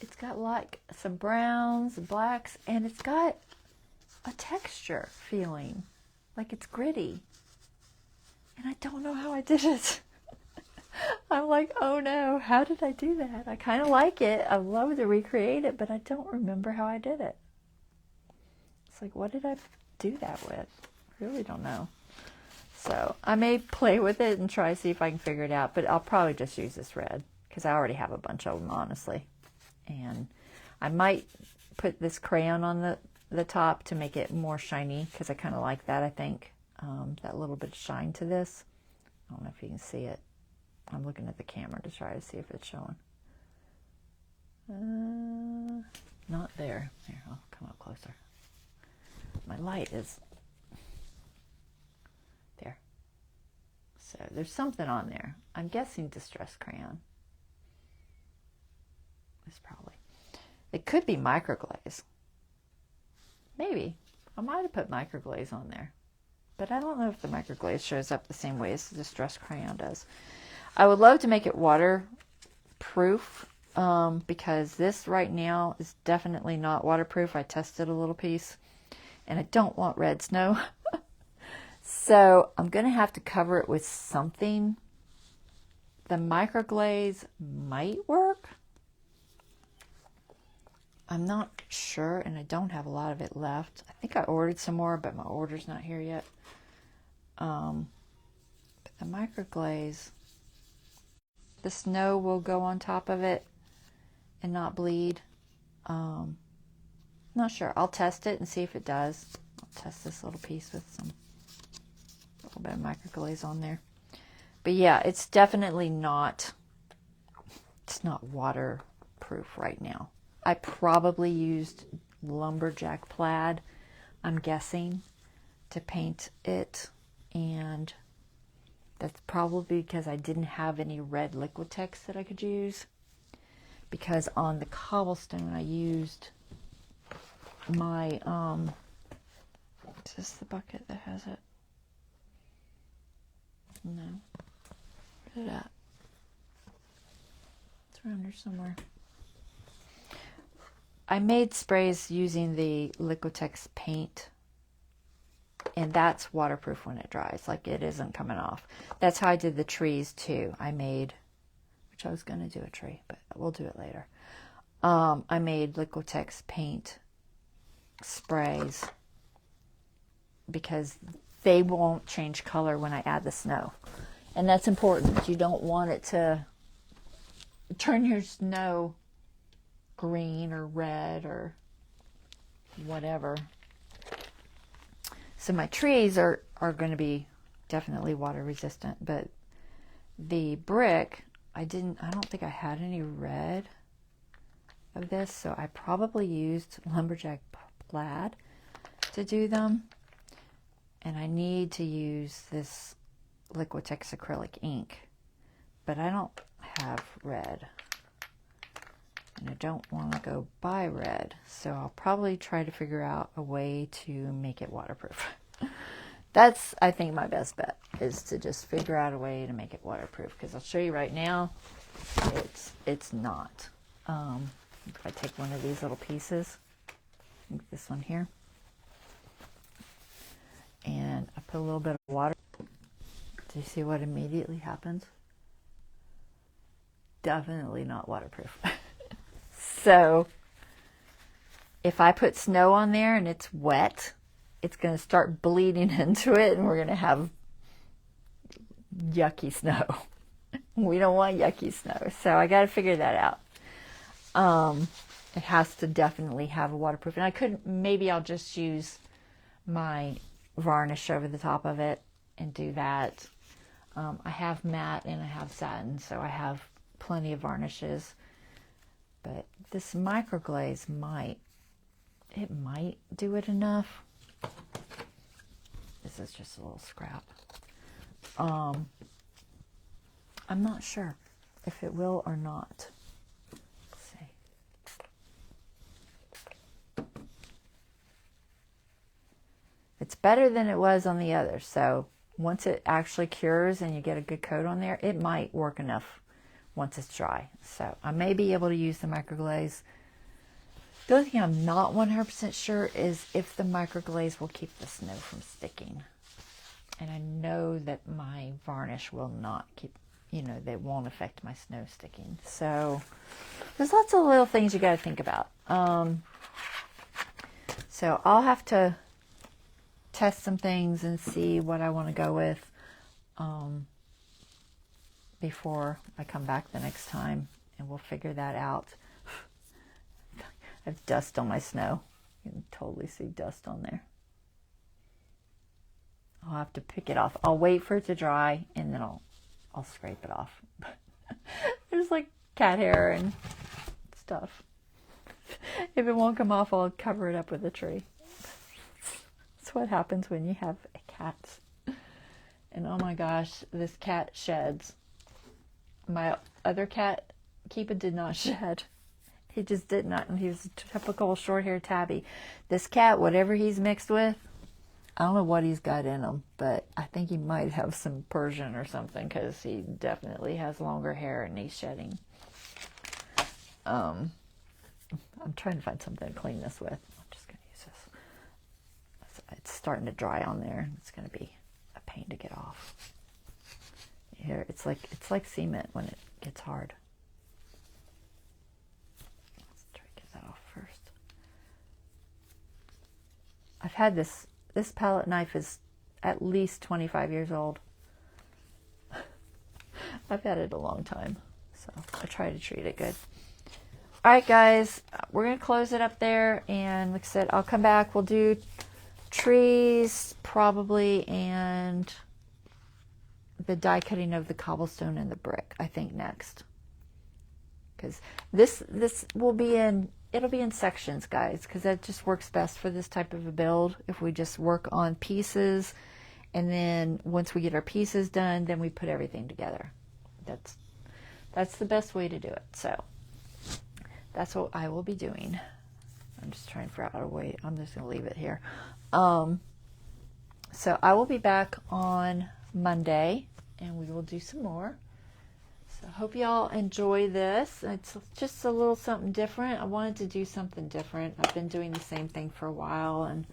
It's got like some browns and blacks, and it's got a texture feeling, like it's gritty. And I don't know how I did it. I'm like, oh no, how did I do that? I kind of like it. I love to recreate it, but I don't remember how I did it. It's like, what did I do that with? I really don't know. So I may play with it and try to see if I can figure it out, but I'll probably just use this red because I already have a bunch of them, honestly. And I might put this crayon on the top to make it more shiny because I kind of like that, I think. That little bit of shine to this. I don't know if you can see it. I'm looking at the camera to try to see if it's showing. Not there. Here, I'll come up closer. My light is there. So there's something on there. I'm guessing Distress Crayon. It's probably. It could be microglaze. Maybe. I might have put microglaze on there. But I don't know if the microglaze shows up the same way as the Distress Crayon does. I would love to make it waterproof because this right now is definitely not waterproof. I tested a little piece and I don't want red snow. So I'm going to have to cover it with something. The microglaze might work. I'm not sure, and I don't have a lot of it left. I think I ordered some more, but my order's not here yet. But the microglaze, the snow will go on top of it and not bleed. Not sure. I'll test it and see if it does. I'll test this little piece with some little bit of microglaze on there. But yeah, it's definitely not, it's not waterproof right now. I probably used lumberjack plaid, I'm guessing, to paint it, and that's probably because I didn't have any red Liquitex that I could use, because on the cobblestone I used my, is this the bucket that has it? No. Where's it at? It's around here somewhere. I made sprays using the Liquitex paint, and that's waterproof when it dries, like it isn't coming off. That's how I did the trees too. I made, which I was going to do a tree, but we'll do it later. I made Liquitex paint sprays because they won't change color when I add the snow. And that's important. You don't want it to turn your snow green or red or whatever. So my trees are going to be definitely water resistant, but the brick, I don't think I had any red of this, so I probably used lumberjack plaid to do them. And I need to use this Liquitex acrylic ink, but I don't have red. And I don't want to go buy red, so I'll probably try to figure out a way to make it waterproof. That's, I think, my best bet, is to just figure out a way to make it waterproof, because I'll show you right now, it's not. If I take one of these little pieces, like this one here, and I put a little bit of water, do you see what immediately happens? Definitely not waterproof. So if I put snow on there and it's wet, it's going to start bleeding into it, and we're going to have yucky snow. We don't want yucky snow. So I got to figure that out. It has to definitely have a waterproof. And maybe I'll just use my varnish over the top of it and do that. I have matte and I have satin, so I have plenty of varnishes. But this microglaze might do it enough. This is just a little scrap. I'm not sure if it will or not. Let's see. It's better than it was on the other, so once it actually cures and you get a good coat on there, it might work enough once it's dry. So I may be able to use the microglaze. The only thing I'm not 100% sure is if the microglaze will keep the snow from sticking. And I know that my varnish will not keep, you know, they won't affect my snow sticking. So there's lots of little things you got to think about. So I'll have to test some things and see what I want to go with before I come back the next time, and we'll figure that out. I have dust on my snow. You can totally see dust on there. I'll have to pick it off. I'll wait for it to dry and then I'll scrape it off. There's like cat hair and stuff. If it won't come off, I'll cover it up with a tree. That's what happens when you have a cat. And oh my gosh, this cat sheds. My other cat, Keepa, did not shed. He just did not. And he's a typical short-haired tabby. This cat, whatever he's mixed with, I don't know what he's got in him, but I think he might have some Persian or something, because he definitely has longer hair and he's shedding. I'm trying to find something to clean this with. I'm just going to use this. It's starting to dry on there. It's going to be a pain to get off. Here, it's like cement when it gets hard. Let's try to get that off first. I've had this palette knife is at least 25 years old. I've had it a long time, so I try to treat it good. All right, guys, we're going to close it up there, and like I said, I'll come back. We'll do trees probably, and the die cutting of the cobblestone and the brick, I think, next. Because this will be it'll be in sections, guys, because that just works best for this type of a build. If we just work on pieces, and then once we get our pieces done, then we put everything together. That's the best way to do it. So that's what I will be doing. I'm just trying to figure out a way. I'm just going to leave it here. So I will be back on Monday, and we will do some more. So I hope y'all enjoy this. It's just a little something different. I wanted to do something different. I've been doing the same thing for a while, and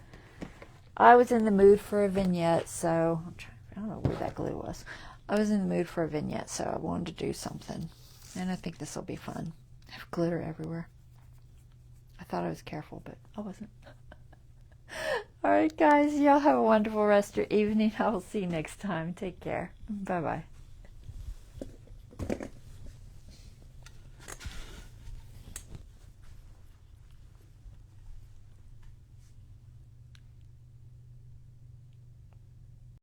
I was in the mood for a vignette, so I don't know where that glue was. I was in the mood for a vignette, so I wanted to do something, and I think this will be fun. I have glitter everywhere. I thought I was careful, but I wasn't. All right, guys, y'all have a wonderful rest of your evening. I will see you next time. Take care. Bye-bye.